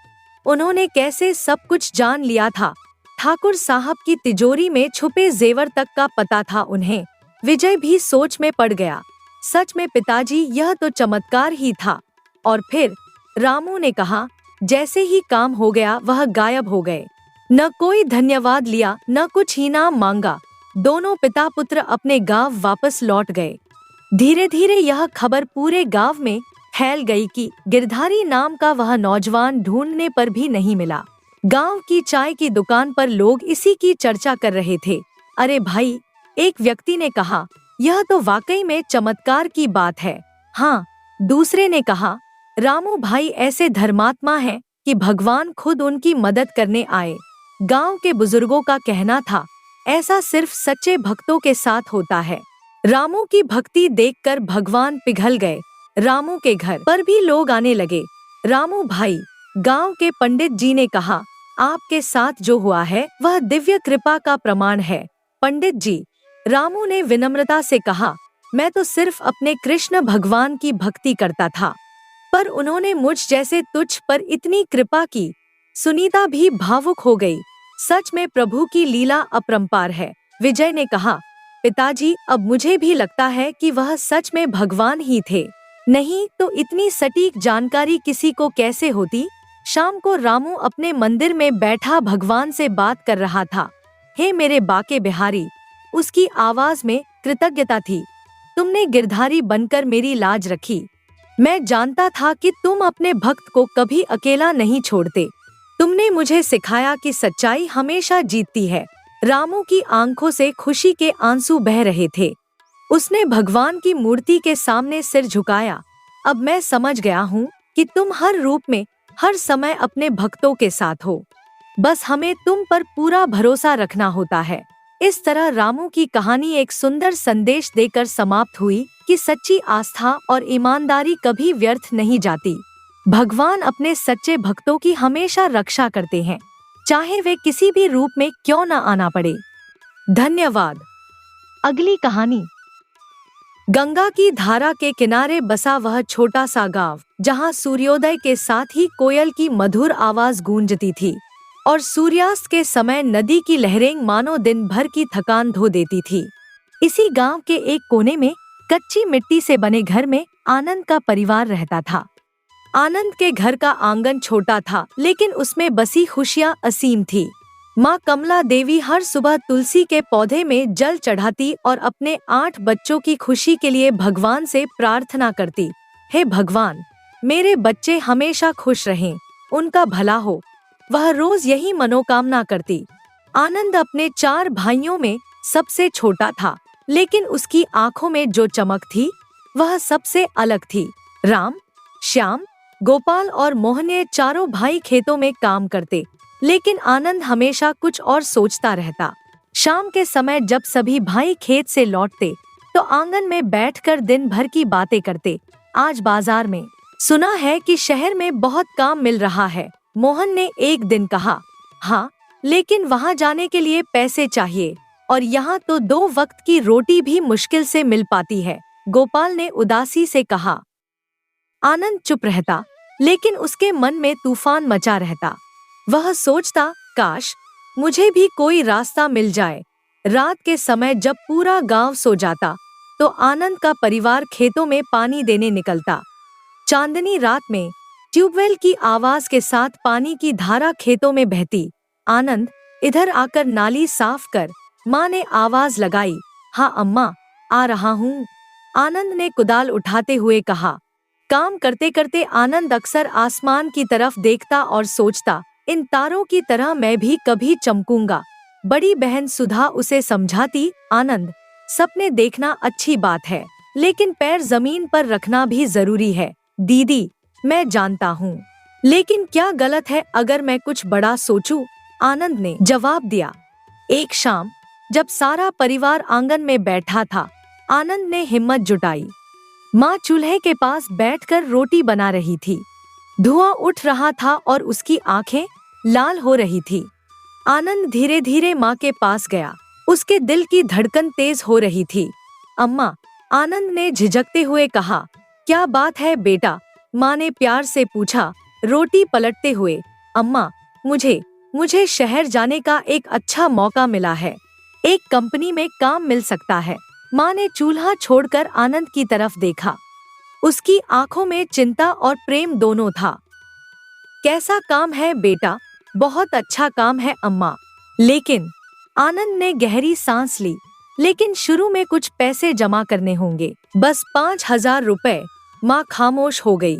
उन्होंने कैसे सब कुछ जान लिया था। ठाकुर साहब की तिजोरी में छुपे जेवर तक का पता था उन्हें। विजय भी सोच में पड़ गया। सच में पिताजी, यह तो चमत्कार ही था। और फिर रामू ने कहा, जैसे ही काम हो गया वह गायब हो गए। न कोई धन्यवाद लिया, न कुछ इनाम मांगा। दोनों पिता पुत्र अपने गांव वापस लौट गए। धीरे धीरे यह खबर पूरे गांव में फैल गई कि गिरधारी नाम का वह नौजवान ढूंढने पर भी नहीं मिला। गांव की चाय की दुकान पर लोग इसी की चर्चा कर रहे थे। अरे भाई, एक व्यक्ति ने कहा, यह तो वाकई में चमत्कार की बात है। हाँ, दूसरे ने कहा, रामू भाई ऐसे धर्मात्मा हैं कि भगवान खुद उनकी मदद करने आए। गांव के बुजुर्गों का कहना था, ऐसा सिर्फ सच्चे भक्तों के साथ होता है। रामू की भक्ति देखकर भगवान पिघल गए। रामू के घर पर भी लोग आने लगे। रामू भाई, गांव के पंडित जी ने कहा, आपके साथ जो हुआ है वह दिव्य कृपा का प्रमाण है। पंडित जी, रामू ने विनम्रता से कहा, मैं तो सिर्फ अपने कृष्ण भगवान की भक्ति करता था, पर उन्होंने मुझ जैसे तुझ पर इतनी कृपा की। सुनीता भी भावुक हो गई। सच में प्रभु की लीला अपरंपार है। विजय ने कहा, पिताजी, अब मुझे भी लगता है कि वह सच में भगवान ही थे। नहीं तो इतनी सटीक जानकारी किसी को कैसे होती? शाम को रामू अपने मंदिर में बैठा भगवान से बात कर रहा था। हे मेरे बाके बिहारी, उसकी आवाज में कृतज्ञता थी। तुमने गिरधारी बनकर मेरी लाज रखी। मैं जानता था कि तुम अपने भक्त को कभी अकेला नहीं छोड़ते। तुमने मुझे सिखाया कि सच्चाई हमेशा जीतती है। रामू की आंखों से खुशी के आंसू बह रहे थे। उसने भगवान की मूर्ति के सामने सिर झुकाया। अब मैं समझ गया हूँ कि तुम हर रूप में, हर समय अपने भक्तों के साथ हो। बस हमें तुम पर पूरा भरोसा रखना होता है। इस तरह रामू की कहानी एक सुंदर संदेश देकर समाप्त हुई कि सच्ची आस्था और ईमानदारी कभी व्यर्थ नहीं जाती। भगवान अपने सच्चे भक्तों की हमेशा रक्षा करते हैं, चाहे वे किसी भी रूप में क्यों न आना पड़े। धन्यवाद। अगली कहानी। गंगा की धारा के किनारे बसा वह छोटा सा गांव, जहां सूर्योदय के साथ ही कोयल की मधुर आवाज गूंजती थी और सूर्यास्त के समय नदी की लहरें मानो दिन भर की थकान धो देती थी। इसी गांव के एक कोने में कच्ची मिट्टी से बने घर में आनंद का परिवार रहता था। आनंद के घर का आंगन छोटा था, लेकिन उसमें बसी खुशियां असीम थी। माँ कमला देवी हर सुबह तुलसी के पौधे में जल चढ़ाती और अपने 8 बच्चों की खुशी के लिए भगवान से प्रार्थना करती। हे भगवान, मेरे बच्चे हमेशा खुश रहें, उनका भला हो। वह रोज यही मनोकामना करती। आनंद अपने 4 भाइयों में सबसे छोटा था, लेकिन उसकी आंखों में जो चमक थी वह सबसे अलग थी। राम, श्याम, गोपाल और मोहन ये चारों भाई खेतों में काम करते, लेकिन आनंद हमेशा कुछ और सोचता रहता। शाम के समय जब सभी भाई खेत से लौटते तो आंगन में बैठकर दिन भर की बातें करते। आज बाजार में सुना है कि शहर में बहुत काम मिल रहा है, मोहन ने एक दिन कहा। हाँ, लेकिन वहाँ जाने के लिए पैसे चाहिए, और यहाँ तो 2 वक्त की रोटी भी मुश्किल से मिल पाती है, गोपाल ने उदासी से कहा। आनंद चुप रहता, लेकिन उसके मन में तूफान मचा रहता। वह सोचता, काश मुझे भी कोई रास्ता मिल जाए। रात के समय जब पूरा गांव सो जाता तो आनंद का परिवार खेतों में पानी देने निकलता। चांदनी रात में ट्यूबवेल की आवाज के साथ पानी की धारा खेतों में बहती। आनंद, इधर आकर नाली साफ कर, माँ ने आवाज लगाई। हाँ अम्मा, आ रहा हूँ, आनंद ने कुदाल उठाते हुए कहा। काम करते करते आनंद अक्सर आसमान की तरफ देखता और सोचता, इन तारों की तरह मैं भी कभी चमकूंगा। बड़ी बहन सुधा उसे समझाती, आनंद, सपने देखना अच्छी बात है, लेकिन पैर जमीन पर रखना भी जरूरी है। दीदी, मैं जानता हूँ, लेकिन क्या गलत है अगर मैं कुछ बड़ा सोचूं? आनंद ने जवाब दिया। एक शाम जब सारा परिवार आंगन में बैठा था, आनंद ने हिम्मत जुटाई। माँ चूल्हे के पास बैठकर रोटी बना रही थी। धुआं उठ रहा था और उसकी आंखें लाल हो रही थी। आनंद धीरे धीरे माँ के पास गया। उसके दिल की धड़कन तेज हो रही थी। अम्मा, आनंद ने झिझकते हुए कहा। क्या बात है बेटा? माँ ने प्यार से पूछा, रोटी पलटते हुए। अम्मा, मुझे शहर जाने का एक अच्छा मौका मिला है। एक कंपनी में काम मिल सकता है। माँ ने चूल्हा छोड़कर आनंद की तरफ देखा। उसकी आंखों में चिंता और प्रेम दोनों था। कैसा काम है बेटा? बहुत अच्छा काम है अम्मा। लेकिन आनंद ने गहरी सांस ली। लेकिन शुरू में कुछ पैसे जमा करने होंगे, बस 5,000 रुपए। माँ खामोश हो गई।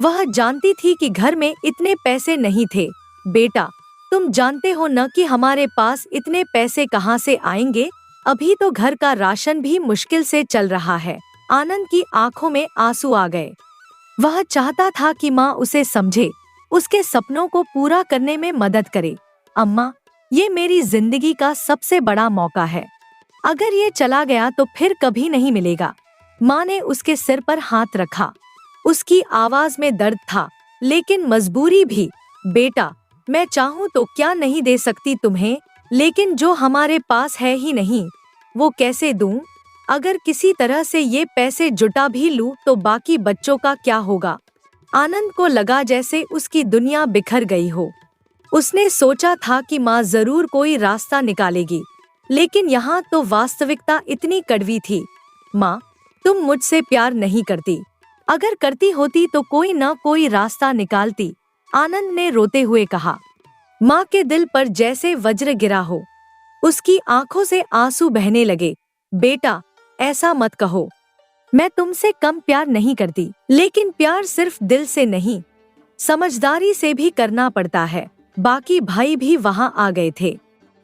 वह जानती थी कि घर में इतने पैसे नहीं थे। बेटा, तुम जानते हो न कि हमारे पास इतने पैसे कहाँ से आएंगे? अभी तो घर का राशन भी मुश्किल से चल रहा है। आनंद की आंखों में आंसू आ गए। वह चाहता था कि माँ उसे समझे, उसके सपनों को पूरा करने में मदद करे। अम्मा, ये मेरी जिंदगी का सबसे बड़ा मौका है। अगर ये चला गया तो फिर कभी नहीं मिलेगा। माँ ने उसके सिर पर हाथ रखा। उसकी आवाज में दर्द था, लेकिन मजबूरी भी। बेटा, मैं चाहूँ तो क्या नहीं दे सकती तुम्हें, लेकिन जो हमारे पास है ही नहीं, वो कैसे दूं? अगर किसी तरह से ये पैसे जुटा भी लूं तो बाकी बच्चों का क्या होगा? आनंद को लगा जैसे उसकी दुनिया बिखर गई हो। उसने सोचा था कि माँ जरूर कोई रास्ता निकालेगी, लेकिन यहाँ तो वास्तविकता इतनी कड़वी थी। माँ, तुम मुझसे प्यार नहीं करती। अगर करती होती तो कोई न कोई रास्ता निकालती, आनंद ने रोते हुए कहा। माँ के दिल पर जैसे वज्र गिरा हो। उसकी आंखों से आंसू बहने लगे। बेटा, ऐसा मत कहो। मैं तुमसे कम प्यार नहीं करती, लेकिन प्यार सिर्फ दिल से नहीं, समझदारी से भी करना पड़ता है। बाकी भाई भी वहाँ आ गए थे।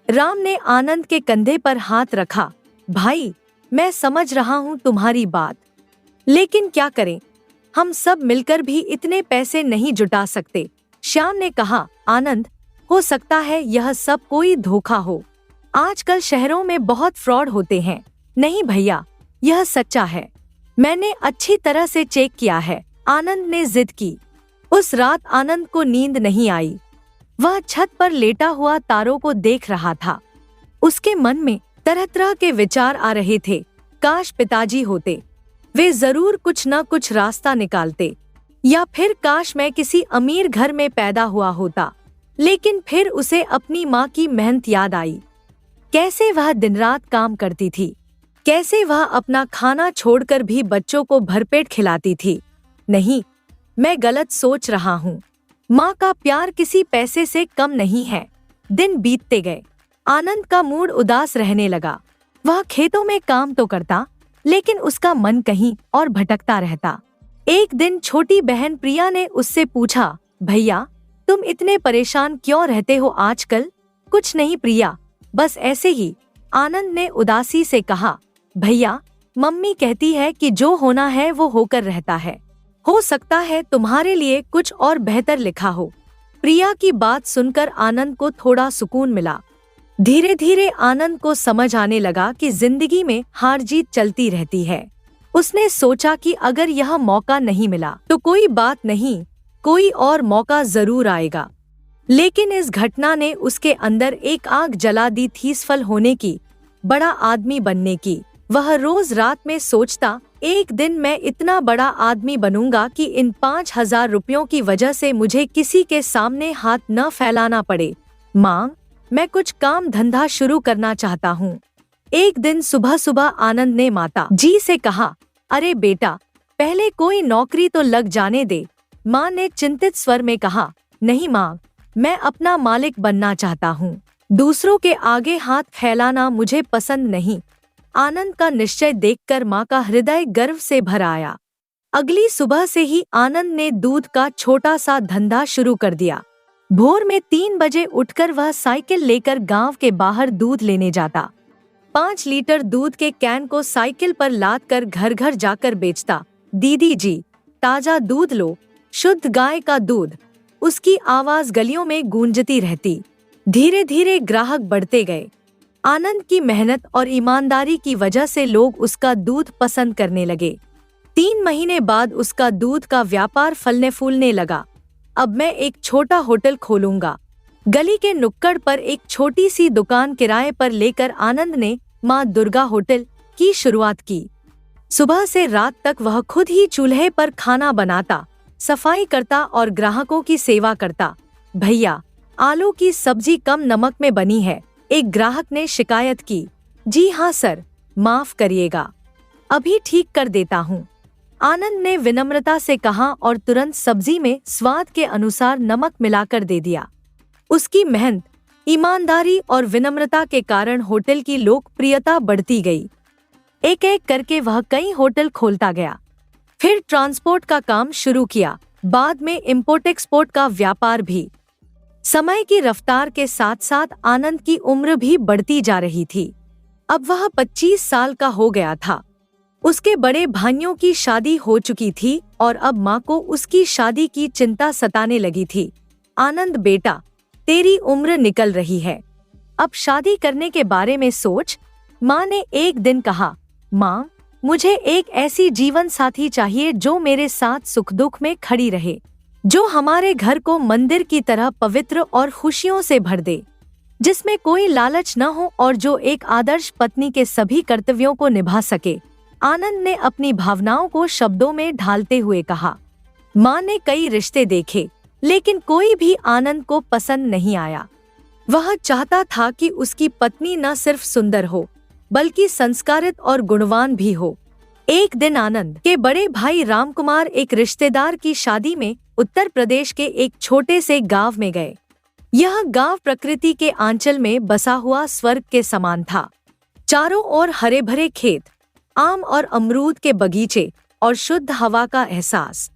राम ने आनंद के कंधे पर हाथ रखा। भाई, मैं समझ रहा हूँ तुम्हारी बात, लेकिन क्या करें? हम सब मिलकर भी इतने पैसे नहीं जुटा सकते। श्याम ने कहा। आनंद, हो सकता है यह सब कोई धोखा हो। आजकल शहरों में बहुत फ्रॉड होते हैं। नहीं भैया, यह सच्चा है। मैंने अच्छी तरह से चेक किया है, आनंद ने जिद की। उस रात आनंद को नींद नहीं आई। वह छत पर लेटा हुआ तारों को देख रहा था। उसके मन में तरह तरह के विचार आ रहे थे। काश पिताजी होते, वे जरूर कुछ न कुछ रास्ता निकालते। या फिर काश मैं किसी अमीर घर में पैदा हुआ होता। लेकिन फिर उसे अपनी माँ की मेहनत याद आई। कैसे वह दिन रात काम करती थी, कैसे वह अपना खाना छोड़कर भी बच्चों को भरपेट खिलाती थी। नहीं, मैं गलत सोच रहा हूँ। माँ का प्यार किसी पैसे से कम नहीं है। दिन बीतते गए। आनंद का मूड उदास रहने लगा। वह खेतों में काम तो करता, लेकिन उसका मन कहीं और भटकता रहता। एक दिन छोटी बहन प्रिया ने उससे पूछा, भैया तुम इतने परेशान क्यों रहते हो आजकल? कुछ नहीं प्रिया, बस ऐसे ही। आनंद ने उदासी से कहा, भैया मम्मी कहती है कि जो होना है वो होकर रहता है। हो सकता है तुम्हारे लिए कुछ और बेहतर लिखा हो। प्रिया की बात सुनकर आनंद को थोड़ा सुकून मिला। धीरे धीरे आनंद को समझ आने लगा कि जिंदगी में हार जीत चलती रहती है। उसने सोचा कि अगर यह मौका नहीं मिला तो कोई बात नहीं, कोई और मौका जरूर आएगा। लेकिन इस घटना ने उसके अंदर एक आग जला दी थी सफल होने की, बड़ा आदमी बनने की। वह रोज रात में सोचता, एक दिन मैं इतना बड़ा आदमी बनूंगा कि इन 5,000 रुपयों की वजह से मुझे किसी के सामने हाथ न फैलाना पड़े। माँ, मैं कुछ काम धंधा शुरू करना चाहता हूँ। एक दिन सुबह सुबह आनंद ने माता जी से कहा, अरे बेटा, पहले कोई नौकरी तो लग जाने दे। माँ ने चिंतित स्वर में कहा, नहीं माँ, मैं अपना मालिक बनना चाहता हूँ। दूसरों के आगे हाथ फैलाना मुझे पसंद नहीं। आनंद का निश्चय देखकर माँ का हृदय गर्व से भर आया। अगली सुबह से ही आनंद ने दूध का छोटा सा धंधा शुरू कर दिया। भोर में 3 बजे उठकर वह साइकिल लेकर गांव के बाहर दूध लेने जाता। 5 लीटर दूध के कैन को साइकिल पर लाद कर घर घर जाकर बेचता। दीदी जी, ताजा दूध लो, शुद्ध गाय का दूध। उसकी आवाज गलियों में गूंजती रहती। धीरे धीरे ग्राहक बढ़ते गए। आनंद की मेहनत और ईमानदारी की वजह से लोग उसका दूध पसंद करने लगे। 3 महीने बाद उसका दूध का व्यापार फलने फूलने लगा। अब मैं एक छोटा होटल खोलूंगा। गली के नुक्कड़ पर एक छोटी सी दुकान किराए पर लेकर आनंद ने माँ दुर्गा होटल की शुरुआत की। सुबह से रात तक वह खुद ही चूल्हे पर खाना बनाता, सफाई करता और ग्राहकों की सेवा करता। भैया, आलू की सब्जी कम नमक में बनी है, एक ग्राहक ने शिकायत की। जी हाँ सर, माफ करिएगा, अभी ठीक कर देता हूँ, आनंद ने विनम्रता से कहा और तुरंत सब्जी में स्वाद के अनुसार नमक मिलाकर दे दिया। उसकी मेहनत, ईमानदारी और विनम्रता के कारण होटल की लोकप्रियता बढ़ती गई। एक एक करके वह कई होटल खोलता गया। फिर ट्रांसपोर्ट का काम शुरू किया, बाद में इंपोर्ट एक्सपोर्ट का व्यापार भी। समय की रफ्तार के साथ साथ आनंद की उम्र भी बढ़ती जा रही थी। अब वह 25 साल का हो गया था। उसके बड़े भाइयों की शादी हो चुकी थी और अब माँ को उसकी शादी की चिंता सताने लगी थी। आनंद बेटा, तेरी उम्र निकल रही है, अब शादी करने के बारे में सोच। माँ ने एक दिन कहा, माँ, मुझे एक ऐसी जीवन साथी चाहिए जो मेरे साथ सुख दुख में खड़ी रहे, जो हमारे घर को मंदिर की तरह पवित्र और खुशियों से भर दे, जिसमें कोई लालच न हो और जो एक आदर्श पत्नी के सभी कर्तव्यों को निभा सके। आनंद ने अपनी भावनाओं को शब्दों में ढालते हुए कहा। माँ ने कई रिश्ते देखे, लेकिन कोई भी आनंद को पसंद नहीं आया। वह चाहता था कि उसकी पत्नी न सिर्फ सुंदर हो, बल्कि संस्कारित और गुणवान भी हो। एक दिन आनंद के बड़े भाई रामकुमार एक रिश्तेदार की शादी में उत्तर प्रदेश के एक छोटे से गांव में गए। यह गांव प्रकृति के आंचल में बसा हुआ स्वर्ग के समान था। चारों ओर हरे भरे खेत, आम और अमरूद के बगीचे और शुद्ध हवा का एहसास।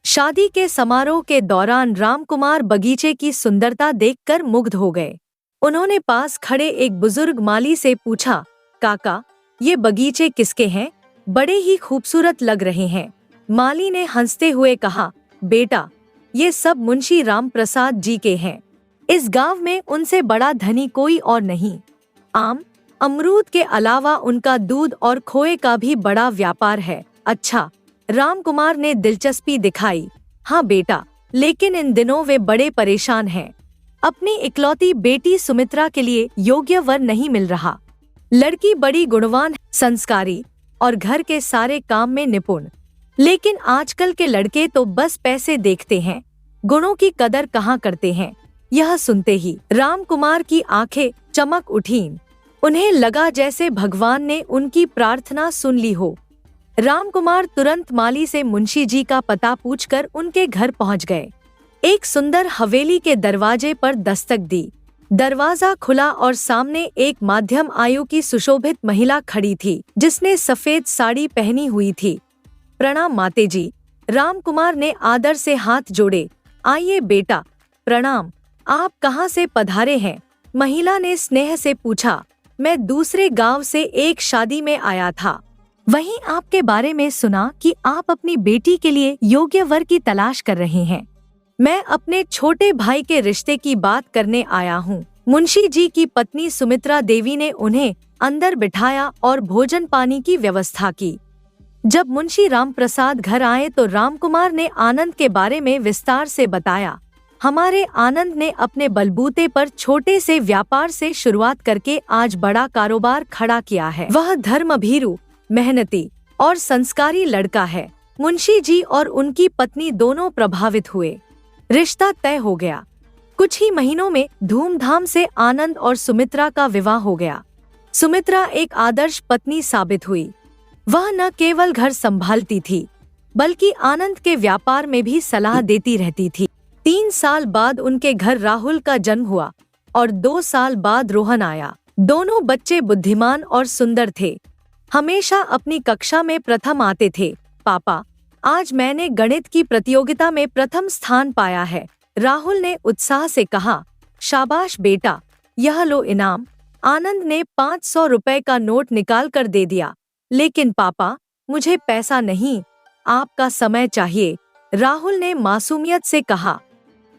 शादी के समारोह के दौरान रामकुमार बगीचे की सुंदरता देखकर मुग्ध हो गए। उन्होंने पास खड़े एक बुजुर्ग माली से पूछा, काका, ये बगीचे किसके हैं? बड़े ही खूबसूरत लग रहे हैं। माली ने हंसते हुए कहा, बेटा, ये सब मुंशी राम प्रसाद जी के हैं। इस गांव में उनसे बड़ा धनी कोई और नहीं। आम, अमरूद के अलावा उनका दूध और खोए का भी बड़ा व्यापार है। अच्छा, रामकुमार ने दिलचस्पी दिखाई। हाँ बेटा, लेकिन इन दिनों वे बड़े परेशान हैं। अपनी इकलौती बेटी सुमित्रा के लिए योग्य वर नहीं मिल रहा। लड़की बड़ी गुणवान, संस्कारी और घर के सारे काम में निपुण, लेकिन आजकल के लड़के तो बस पैसे देखते हैं, गुणों की कदर कहाँ करते हैं। यह सुनते ही रामकुमार की आंखें चमक उठीं। उन्हें लगा जैसे भगवान ने उनकी प्रार्थना सुन ली हो। रामकुमार तुरंत माली से मुंशी जी का पता पूछकर उनके घर पहुंच गए। एक सुंदर हवेली के दरवाजे पर दस्तक दी। दरवाजा खुला और सामने एक मध्यम आयु की सुशोभित महिला खड़ी थी, जिसने सफेद साड़ी पहनी हुई थी। प्रणाम मातेजी। रामकुमार ने आदर से हाथ जोड़े। आइए बेटा, प्रणाम। आप कहाँ से पधारे हैं? महिला ने स्नेह से पूछा। मैं दूसरे गांव से एक शादी में आया था। वहीं आपके बारे में सुना कि आप अपनी बेटी के लिए योग्य वर की तलाश कर रहे हैं। मैं अपने छोटे भाई के रिश्ते की बात करने आया हूँ। मुंशी जी की पत्नी सुमित्रा देवी ने उन्हें अंदर बिठाया और भोजन पानी की व्यवस्था की। जब मुंशी रामप्रसाद घर आए तो रामकुमार ने आनंद के बारे में विस्तार से बताया। हमारे आनंद ने अपने बलबूते पर छोटे से व्यापार से शुरुआत करके आज बड़ा कारोबार खड़ा किया है। वह धर्मभीरू, मेहनती और संस्कारी लड़का है। मुंशी जी और उनकी पत्नी दोनों प्रभावित हुए। रिश्ता तय हो गया। कुछ ही महीनों में धूमधाम से आनंद और सुमित्रा का विवाह हो गया। सुमित्रा एक आदर्श पत्नी साबित हुई। वह न केवल घर संभालती थी, बल्कि आनंद के व्यापार में भी सलाह देती रहती थी। 3 साल बाद उनके घर राहुल का जन्म हुआ और 2 साल बाद रोहन आया। दोनों बच्चे बुद्धिमान और सुंदर थे। हमेशा अपनी कक्षा में प्रथम आते थे। पापा, आज मैंने गणित की प्रतियोगिता में प्रथम स्थान पाया है, राहुल ने उत्साह से कहा। शाबाश बेटा, यह लो इनाम। आनंद ने 500 रुपए का नोट निकाल कर दे दिया। लेकिन पापा, मुझे पैसा नहीं, आपका समय चाहिए, राहुल ने मासूमियत से कहा।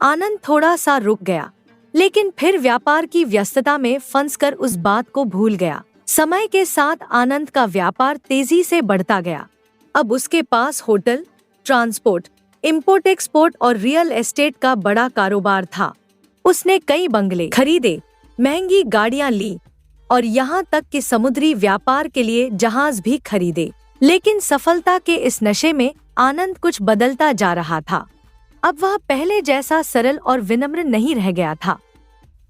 आनंद थोड़ा सा रुक गया, लेकिन फिर व्यापार की व्यस्तता में फंसकर उस बात को भूल गया। समय के साथ आनंद का व्यापार तेजी से बढ़ता गया। अब उसके पास होटल, ट्रांसपोर्ट, इंपोर्ट एक्सपोर्ट और रियल एस्टेट का बड़ा कारोबार था। उसने कई बंगले खरीदे, महंगी गाड़ियां ली और यहाँ तक कि समुद्री व्यापार के लिए जहाज भी खरीदे। लेकिन सफलता के इस नशे में आनंद कुछ बदलता जा रहा था। अब वह पहले जैसा सरल और विनम्र नहीं रह गया था।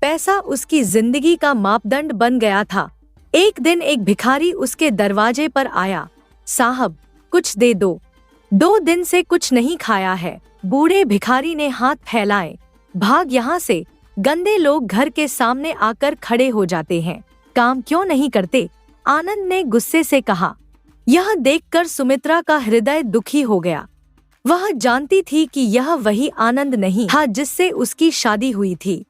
पैसा उसकी जिंदगी का मापदंड बन गया था। एक दिन एक भिखारी उसके दरवाजे पर आया। साहब, कुछ दे दो, 2 दिन से कुछ नहीं खाया है। बूढ़े भिखारी ने हाथ फैलाए। भाग यहाँ से, गंदे लोग घर के सामने आकर खड़े हो जाते हैं, काम क्यों नहीं करते? आनंद ने गुस्से से कहा। यह देखकर सुमित्रा का हृदय दुखी हो गया। वह जानती थी कि यह वही आनंद नहीं था जिससे उसकी शादी हुई थी।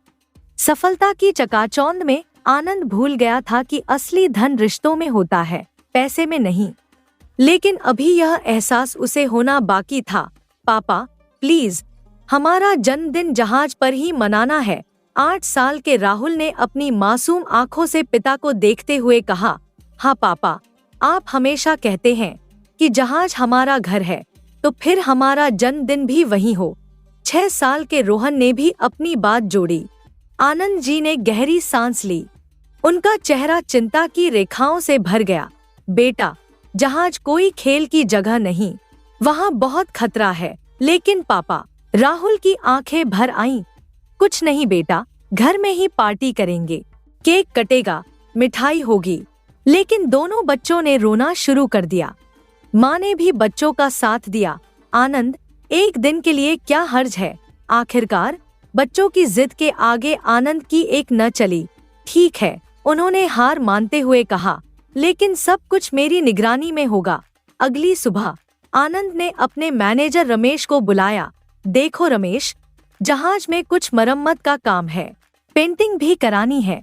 सफलता की चकाचौंध में आनंद भूल गया था कि असली धन रिश्तों में होता है, पैसे में नहीं। लेकिन अभी यह एहसास उसे होना बाकी था। पापा, प्लीज, हमारा जन्मदिन जहाज पर ही मनाना है। 8 साल के राहुल ने अपनी मासूम आंखों से पिता को देखते हुए कहा। हाँ पापा, आप हमेशा कहते हैं कि जहाज हमारा घर है, तो फिर हमारा जन्मदिन भी वही हो। 6 साल के रोहन ने भी अपनी बात जोड़ी। आनंद जी ने गहरी सांस ली। उनका चेहरा चिंता की रेखाओं से भर गया। बेटा, जहाज कोई खेल की जगह नहीं, वहाँ बहुत खतरा है। लेकिन पापा, राहुल की आंखें भर आईं। कुछ नहीं बेटा, घर में ही पार्टी करेंगे, केक कटेगा, मिठाई होगी। लेकिन दोनों बच्चों ने रोना शुरू कर दिया। माँ ने भी बच्चों का साथ दिया। आनंद, एक दिन के लिए क्या हर्ज है? आखिरकार बच्चों की जिद के आगे आनंद की एक न चली। ठीक है, उन्होंने हार मानते हुए कहा, लेकिन सब कुछ मेरी निगरानी में होगा। अगली सुबह आनंद ने अपने मैनेजर रमेश को बुलाया। देखो रमेश, जहाज में कुछ मरम्मत का काम है, पेंटिंग भी करानी है,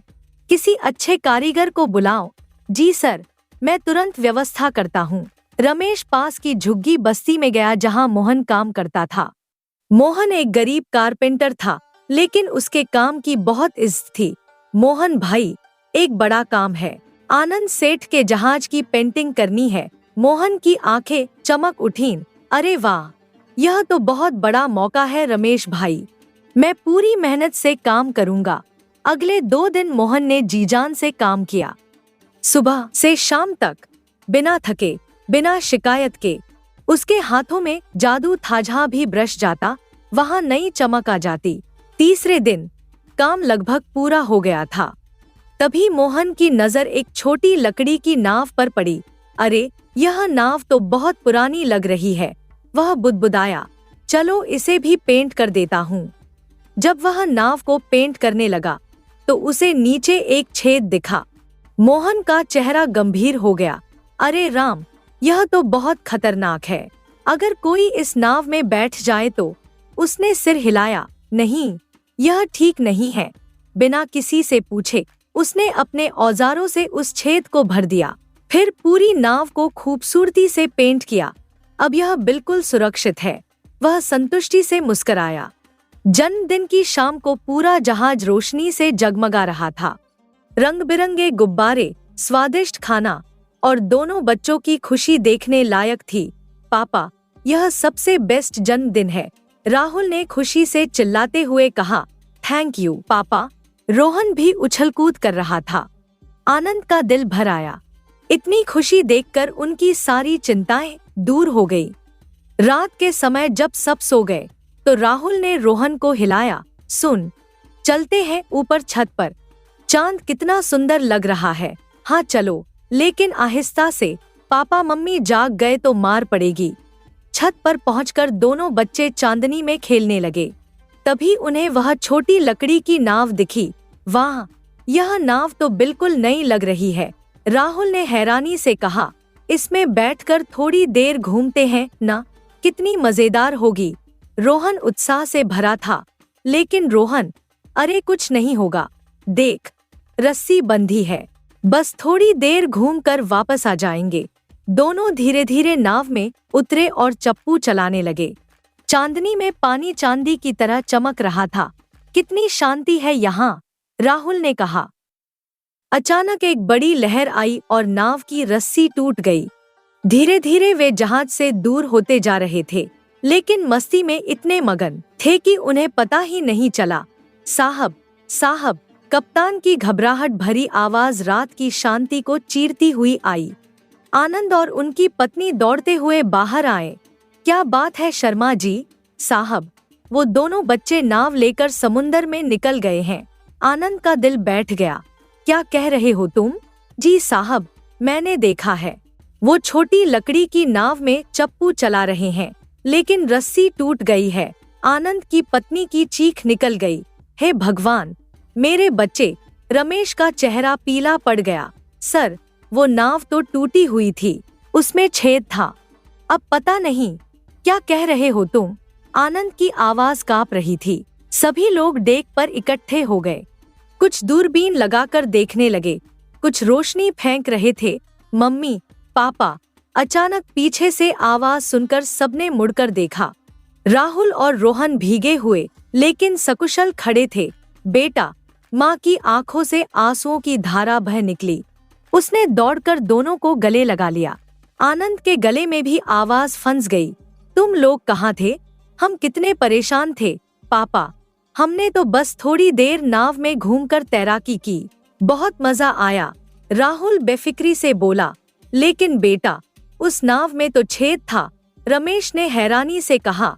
किसी अच्छे कारीगर को बुलाओ। जी सर, मैं तुरंत व्यवस्था करता हूँ। रमेश पास की झुग्गी बस्ती में गया जहाँ मोहन काम करता था। मोहन एक गरीब कारपेंटर था, लेकिन उसके काम की इज्जत थी। मोहन भाई, एक बड़ा काम है, आनंद सेठ के जहाज की पेंटिंग करनी है। मोहन की आंखें चमक उठीं। अरे वाह, यह तो बहुत बड़ा मौका है रमेश भाई, मैं पूरी मेहनत से काम करूंगा। अगले 2 दिन मोहन ने जीजान से काम किया। सुबह से शाम तक बिना थके, बिना शिकायत के। उसके हाथों में जादू था, जहाँ भी ब्रश जाता वहाँ नई चमक आ जाती। तीसरे दिन काम लगभग पूरा हो गया था। तभी मोहन की नजर एक छोटी लकड़ी की नाव पर पड़ी। अरे यह नाव तो बहुत पुरानी लग रही है। वह बुदबुदाया, चलो इसे भी पेंट कर देता हूँ। जब वह नाव को पेंट करने लगा तो उसे नीचे एक छेद दिखा। मोहन का चेहरा गंभीर हो गया। अरे राम, यह तो बहुत खतरनाक है। अगर कोई इस नाव में बैठ जाए तो। उसने सिर हिलाया, नहीं, यह ठीक नहीं है। बिना किसी से पूछे उसने अपने औजारों से उस छेद को भर दिया, फिर पूरी नाव को खूबसूरती से पेंट किया। अब यह बिल्कुल सुरक्षित है। वह संतुष्टि से मुस्कुराया। जन्मदिन की शाम को पूरा जहाज रोशनी से जगमगा रहा था। रंग बिरंगे गुब्बारे, स्वादिष्ट खाना और दोनों बच्चों की खुशी देखने लायक थी। पापा, यह सबसे बेस्ट जन्मदिन है, राहुल ने खुशी से चिल्लाते हुए कहा। थैंक यू पापा। रोहन भी उछलकूद कर रहा था। आनंद का दिल भर आया। इतनी खुशी देखकर उनकी सारी चिंताएं दूर हो गई। रात के समय जब सब सो गए तो राहुल ने रोहन को हिलाया। सुन, चलते हैं ऊपर छत पर। चांद कितना सुंदर लग रहा है। हाँ चलो, लेकिन आहिस्ता से, पापा मम्मी जाग गए तो मार पड़ेगी। छत पर पहुंचकर दोनों बच्चे चांदनी में खेलने लगे। तभी उन्हें वह छोटी लकड़ी की नाव दिखी। वाह, यह नाव तो बिल्कुल नई लग रही है, राहुल ने हैरानी से कहा। इसमें बैठकर थोड़ी देर घूमते हैं ना, कितनी मजेदार होगी। रोहन उत्साह से भरा था। लेकिन रोहन, अरे कुछ नहीं होगा, देख, रस्सी बंधी है, बस थोड़ी देर घूमकर वापस आ जाएंगे। दोनों धीरे धीरे नाव में उतरे और चप्पू चलाने लगे। चांदनी में पानी चांदी की तरह चमक रहा था। कितनी शांति है यहाँ, राहुल ने कहा। अचानक एक बड़ी लहर आई और नाव की रस्सी टूट गई। धीरे धीरे वे जहाज से दूर होते जा रहे थे, लेकिन मस्ती में इतने मगन थे कि उन्हें पता ही नहीं चला। साहब, साहब, कप्तान की घबराहट भरी आवाज रात की शांति को चीरती हुई आई। आनंद और उनकी पत्नी दौड़ते हुए बाहर आए। क्या बात है शर्मा जी? साहब, वो दोनों बच्चे नाव लेकर समुंदर में निकल गए हैं। आनंद का दिल बैठ गया। क्या कह रहे हो तुम? जी साहब, मैंने देखा है, वो छोटी लकड़ी की नाव में चप्पू चला रहे हैं, लेकिन रस्सी टूट गई है। आनंद की पत्नी की चीख निकल गई। हे भगवान, मेरे बच्चे! रमेश का चेहरा पीला पड़ गया। सर, वो नाव तो टूटी हुई थी, उसमें छेद था। अब पता नहीं, क्या कह रहे हो तुम? आनंद की आवाज कांप रही थी। सभी लोग डेक पर इकट्ठे हो गए। कुछ दूरबीन लगाकर देखने लगे, कुछ रोशनी फेंक रहे थे। मम्मी, पापा, अचानक पीछे से आवाज सुनकर सबने मुड़कर देखा। राहुल और रोहन भीगे हुए लेकिन सकुशल खड़े थे। बेटा, माँ की आंखों से आंसुओं की धारा बह निकली। उसने दौड़कर दोनों को गले लगा लिया। आनंद के गले में भी आवाज फंस गई। तुम लोग कहाँ थे? हम कितने परेशान थे। पापा, हमने तो बस थोड़ी देर नाव में घूमकर तैराकी की, बहुत मजा आया, राहुल बेफिक्री से बोला। लेकिन बेटा, उस नाव में तो छेद था, रमेश ने हैरानी से कहा।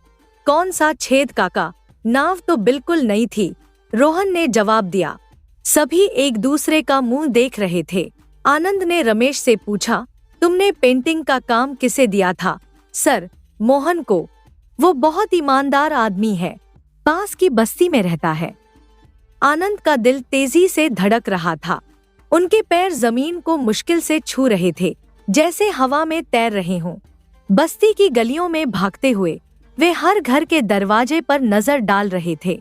कौन सा छेद काका? नाव तो बिल्कुल नई थी, रोहन ने जवाब दिया। सभी एक दूसरे का मुंह देख रहे थे। आनंद ने रमेश से पूछा, तुमने पेंटिंग का काम किसे दिया था? सर, मोहन को, वो बहुत ईमानदार आदमी है, पास की बस्ती में रहता है। आनंद का दिल तेजी से धड़क रहा था। उनके पैर जमीन को मुश्किल से छू रहे थे, जैसे हवा में तैर रहे हों। बस्ती की गलियों में भागते हुए वे हर घर के दरवाजे पर नजर डाल रहे थे।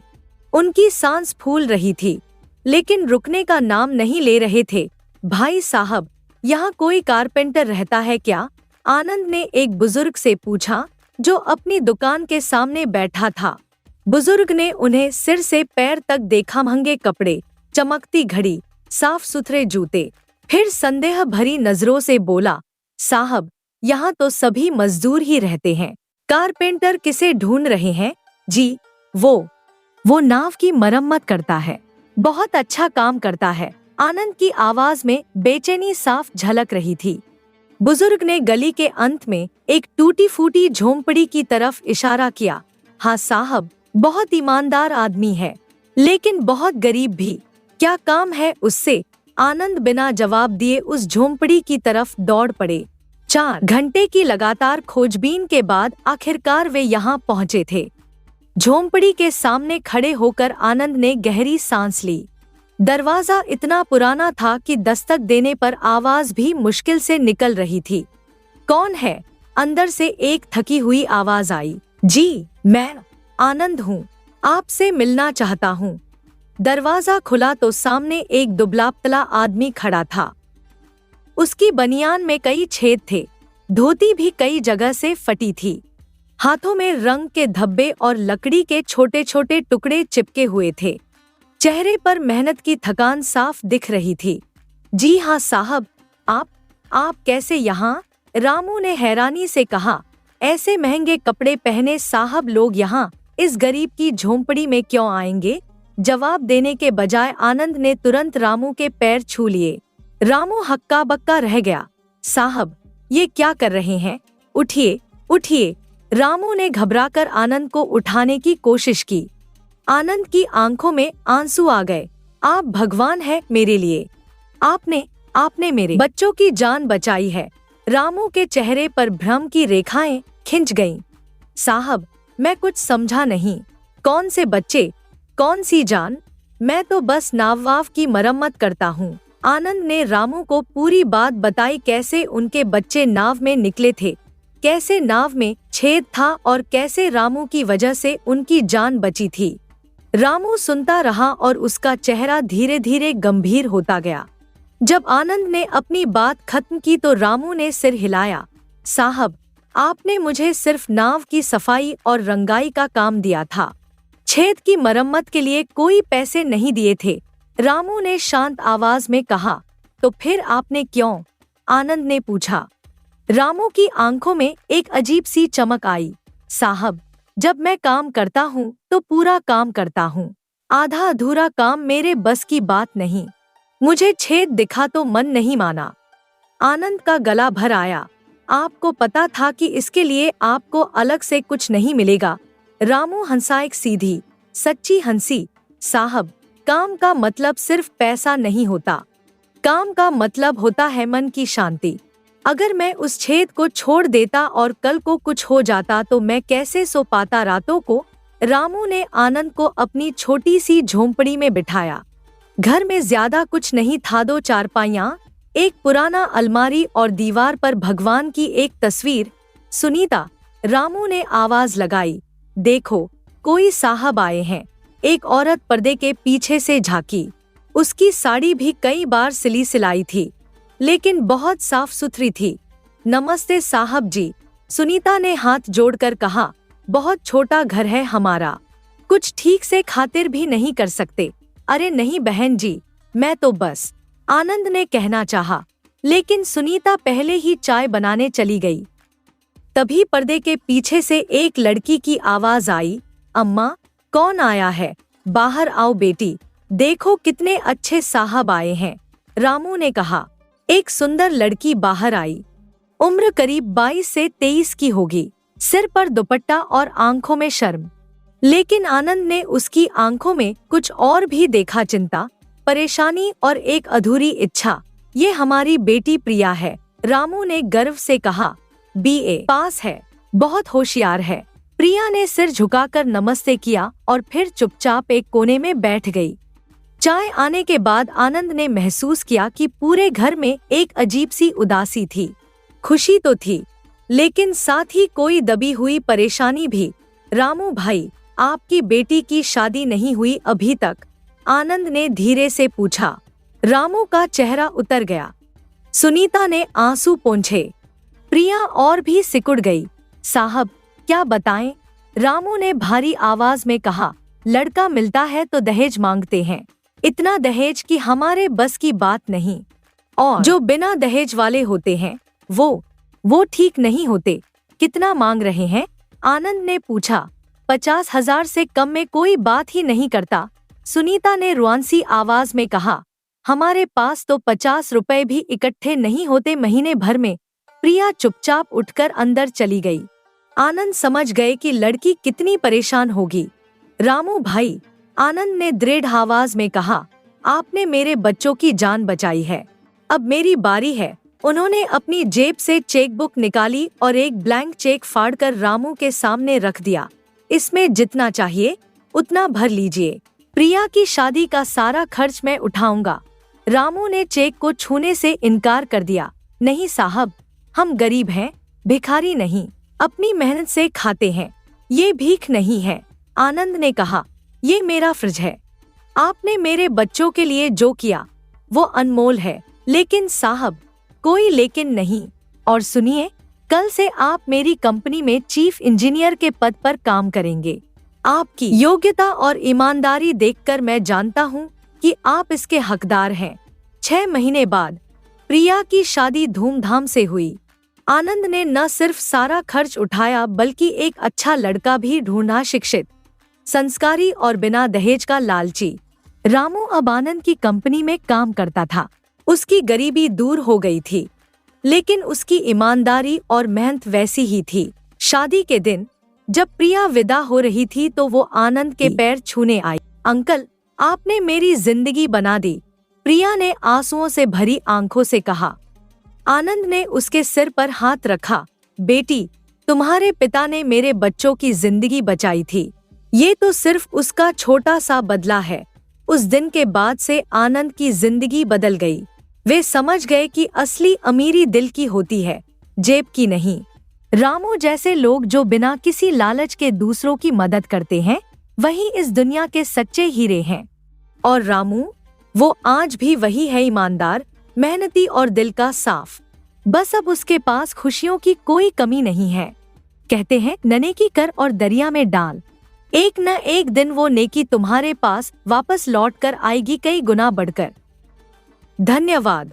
उनकी सांस फूल रही थी, लेकिन रुकने का नाम नहीं ले रहे थे। भाई साहब, यहाँ कोई कारपेंटर रहता है क्या? आनंद ने एक बुजुर्ग से पूछा, जो अपनी दुकान के सामने बैठा था। बुजुर्ग ने उन्हें सिर से पैर तक देखा। महंगे कपड़े, चमकती घड़ी, साफ सुथरे जूते, फिर संदेह भरी नजरों से बोला, साहब, यहाँ तो सभी मजदूर ही रहते हैं। कारपेंटर किसे ढूंढ रहे हैं? जी, वो नाव की मरम्मत करता है, बहुत अच्छा काम करता है। आनंद की आवाज में बेचैनी साफ झलक रही थी। बुजुर्ग ने गली के अंत में एक टूटी फूटी झोंपड़ी की तरफ इशारा किया। हाँ साहब, बहुत ईमानदार आदमी है, लेकिन बहुत गरीब भी। क्या काम है उससे? आनंद बिना जवाब दिए उस झोंपड़ी की तरफ दौड़ पड़े। 4 घंटे की लगातार खोजबीन के बाद आखिरकार वे यहाँ पहुँचे थे। झोंपड़ी के सामने खड़े होकर आनंद ने गहरी सांस ली। दरवाजा इतना पुराना था कि दस्तक देने पर आवाज भी मुश्किल से निकल रही थी। कौन है? अंदर से एक थकी हुई आवाज आई। जी, मैं आनंद हूँ, आपसे मिलना चाहता हूँ। दरवाजा खुला तो सामने एक दुबला-पतला आदमी खड़ा था। उसकी बनियान में कई छेद थे, धोती भी कई जगह से फटी थी। हाथों में रंग के धब्बे और लकड़ी के छोटे छोटे टुकड़े चिपके हुए थे। चेहरे पर मेहनत की थकान साफ दिख रही थी। जी हाँ साहब, आप कैसे यहाँ? रामू ने हैरानी से कहा। ऐसे महंगे कपड़े पहने साहब लोग यहाँ इस गरीब की झोंपड़ी में क्यों आएंगे? जवाब देने के बजाय आनंद ने तुरंत रामू के पैर छू लिए। रामू हक्का बक्का रह गया। साहब, ये क्या कर रहे हैं? उठिए, उठिए। रामू ने घबराकर आनंद को उठाने की कोशिश की। आनंद की आंखों में आंसू आ गए। आप भगवान हैं मेरे लिए। आपने मेरे बच्चों की जान बचाई है। रामू के चेहरे पर भ्रम की रेखाएं खिंच गईं। साहब, मैं कुछ समझा नहीं। कौन से बच्चे? कौन सी जान? मैं तो बस नाव की मरम्मत करता हूँ। आनंद ने रामू को पूरी बात बताई, कैसे उनके बच्चे नाव में निकले थे, कैसे नाव में छेद था और कैसे रामू की वजह से उनकी जान बची थी। रामू सुनता रहा और उसका चेहरा धीरे धीरे गंभीर होता गया। जब आनंद ने अपनी बात खत्म की तो रामू ने सिर हिलाया। साहब, आपने मुझे सिर्फ नाव की सफाई और रंगाई का काम दिया था, छेद की मरम्मत के लिए कोई पैसे नहीं दिए थे। रामू ने शांत आवाज में कहा। तो फिर आपने क्यों? आनंद ने पूछा। रामू की आंखों में एक अजीब सी चमक आई। साहब, जब मैं काम करता हूँ तो पूरा काम करता हूँ, आधा अधूरा काम मेरे बस की बात नहीं। मुझे छेद दिखा तो मन नहीं माना। आनंद का गला भर आया। आपको पता था कि इसके लिए आपको अलग से कुछ नहीं मिलेगा? रामू हंसा, एक सीधी सच्ची हंसी। साहब, काम का मतलब सिर्फ पैसा नहीं होता, काम का मतलब होता है मन की शांति। अगर मैं उस छेद को छोड़ देता और कल को कुछ हो जाता तो मैं कैसे सो पाता रातों को? रामू ने आनंद को अपनी छोटी सी झोंपड़ी में बिठाया। घर में ज्यादा कुछ नहीं था, 2 चारपाइयां, एक पुराना अलमारी और दीवार पर भगवान की एक तस्वीर। सुनीता, रामू ने आवाज लगाई। देखो, कोई साहब आए हैं। एक औरत पर्दे के पीछे से झांकी। उसकी साड़ी भी कई बार सिली सिलाई थी, लेकिन बहुत साफ सुथरी थी। नमस्ते साहब जी, सुनीता ने हाथ जोड़कर कहा। बहुत छोटा घर है हमारा, कुछ ठीक से खातिर भी नहीं कर सकते। अरे नहीं बहन जी, मैं तो बस, आनंद ने कहना चाहा, लेकिन सुनीता पहले ही चाय बनाने चली गई। तभी पर्दे के पीछे से एक लड़की की आवाज आई। अम्मा, कौन आया है? बाहर आओ बेटी, देखो कितने अच्छे साहब आए हैं। रामू ने कहा। एक सुंदर लड़की बाहर आई। उम्र करीब 22 से 23 की होगी, सिर पर दुपट्टा और आंखों में शर्म। लेकिन आनंद ने उसकी आंखों में कुछ और भी देखा, चिंता, परेशानी और एक अधूरी इच्छा। ये हमारी बेटी प्रिया है, रामू ने गर्व से कहा। BA पास है, बहुत होशियार है। प्रिया ने सिर झुकाकर नमस्ते किया और फिर चुपचाप एक कोने में बैठ गई। चाय आने के बाद आनंद ने महसूस किया कि पूरे घर में एक अजीब सी उदासी थी। खुशी तो थी, लेकिन साथ ही कोई दबी हुई परेशानी भी। रामू भाई, आपकी बेटी की शादी नहीं हुई अभी तक? आनंद ने धीरे से पूछा। रामू का चेहरा उतर गया। सुनीता ने आंसू पोंछे। प्रिया और भी सिकुड़ गई। साहब, क्या बताएं? रामू ने भारी आवाज में कहा। लड़का मिलता है तो दहेज मांगते हैं, इतना दहेज कि हमारे बस की बात नहीं। और जो बिना दहेज वाले होते हैं वो ठीक नहीं होते। कितना मांग रहे हैं? आनंद ने पूछा। 50,000 से कम में कोई बात ही नहीं करता, सुनीता ने रुआंसी आवाज में कहा। हमारे पास तो 50 रुपए भी इकट्ठे नहीं होते महीने भर में। प्रिया चुपचाप उठकर अंदर चली गई। आनंद समझ गए कि लड़की कितनी परेशान होगी। रामू भाई, आनंद ने दृढ़ आवाज में कहा, आपने मेरे बच्चों की जान बचाई है, अब मेरी बारी है। उन्होंने अपनी जेब से चेकबुक निकाली और एक ब्लैंक चेक फाड़कर रामू के सामने रख दिया। इसमें जितना चाहिए उतना भर लीजिए। प्रिया की शादी का सारा खर्च मैं उठाऊंगा। रामू ने चेक को छूने से इनकार कर दिया। नहीं साहब, हम गरीब हैं, भिखारी नहीं, अपनी मेहनत से खाते हैं, ये भीख नहीं है। आनंद ने कहा, ये मेरा फर्ज है। आपने मेरे बच्चों के लिए जो किया वो अनमोल है। लेकिन साहब, कोई लेकिन नहीं। और सुनिए, कल से आप मेरी कंपनी में चीफ इंजीनियर के पद पर काम करेंगे। आपकी योग्यता और ईमानदारी देखकर मैं जानता हूँ कि आप इसके हकदार हैं। 6 महीने बाद प्रिया की शादी धूमधाम से हुई। आनंद ने न सिर्फ सारा खर्च उठाया बल्कि एक अच्छा लड़का भी ढूंढा, शिक्षित, संस्कारी और बिना दहेज का लालची। रामू अब आनंद की कंपनी में काम करता था। उसकी गरीबी दूर हो गई थी, लेकिन उसकी ईमानदारी और मेहनत वैसी ही थी। शादी के दिन जब प्रिया विदा हो रही थी तो वो आनंद के पैर छूने आई। अंकल, आपने मेरी जिंदगी बना दी, प्रिया ने आंसुओं से भरी आंखों से कहा। आनंद ने उसके सिर पर हाथ रखा। बेटी, तुम्हारे पिता ने मेरे बच्चों की जिंदगी बचाई थी। ये तो सिर्फ उसका छोटा सा बदला है। उस दिन के बाद से आनंद की जिंदगी बदल गई। वे समझ गए कि असली अमीरी दिल की होती है, जेब की नहीं। रामू जैसे लोग जो बिना किसी लालच के दूसरों की मदद करते हैं, वही इस दुनिया के सच्चे हीरे हैं। और रामू, वो आज भी वही है, ईमानदार, मेहनती और दिल का साफ। बस अब उसके पास खुशियों की कोई कमी नहीं है। कहते हैं, नेकी कर और दरिया में डाल, एक न एक दिन वो नेकी तुम्हारे पास वापस लौट कर आएगी, कई गुना बढ़कर। धन्यवाद।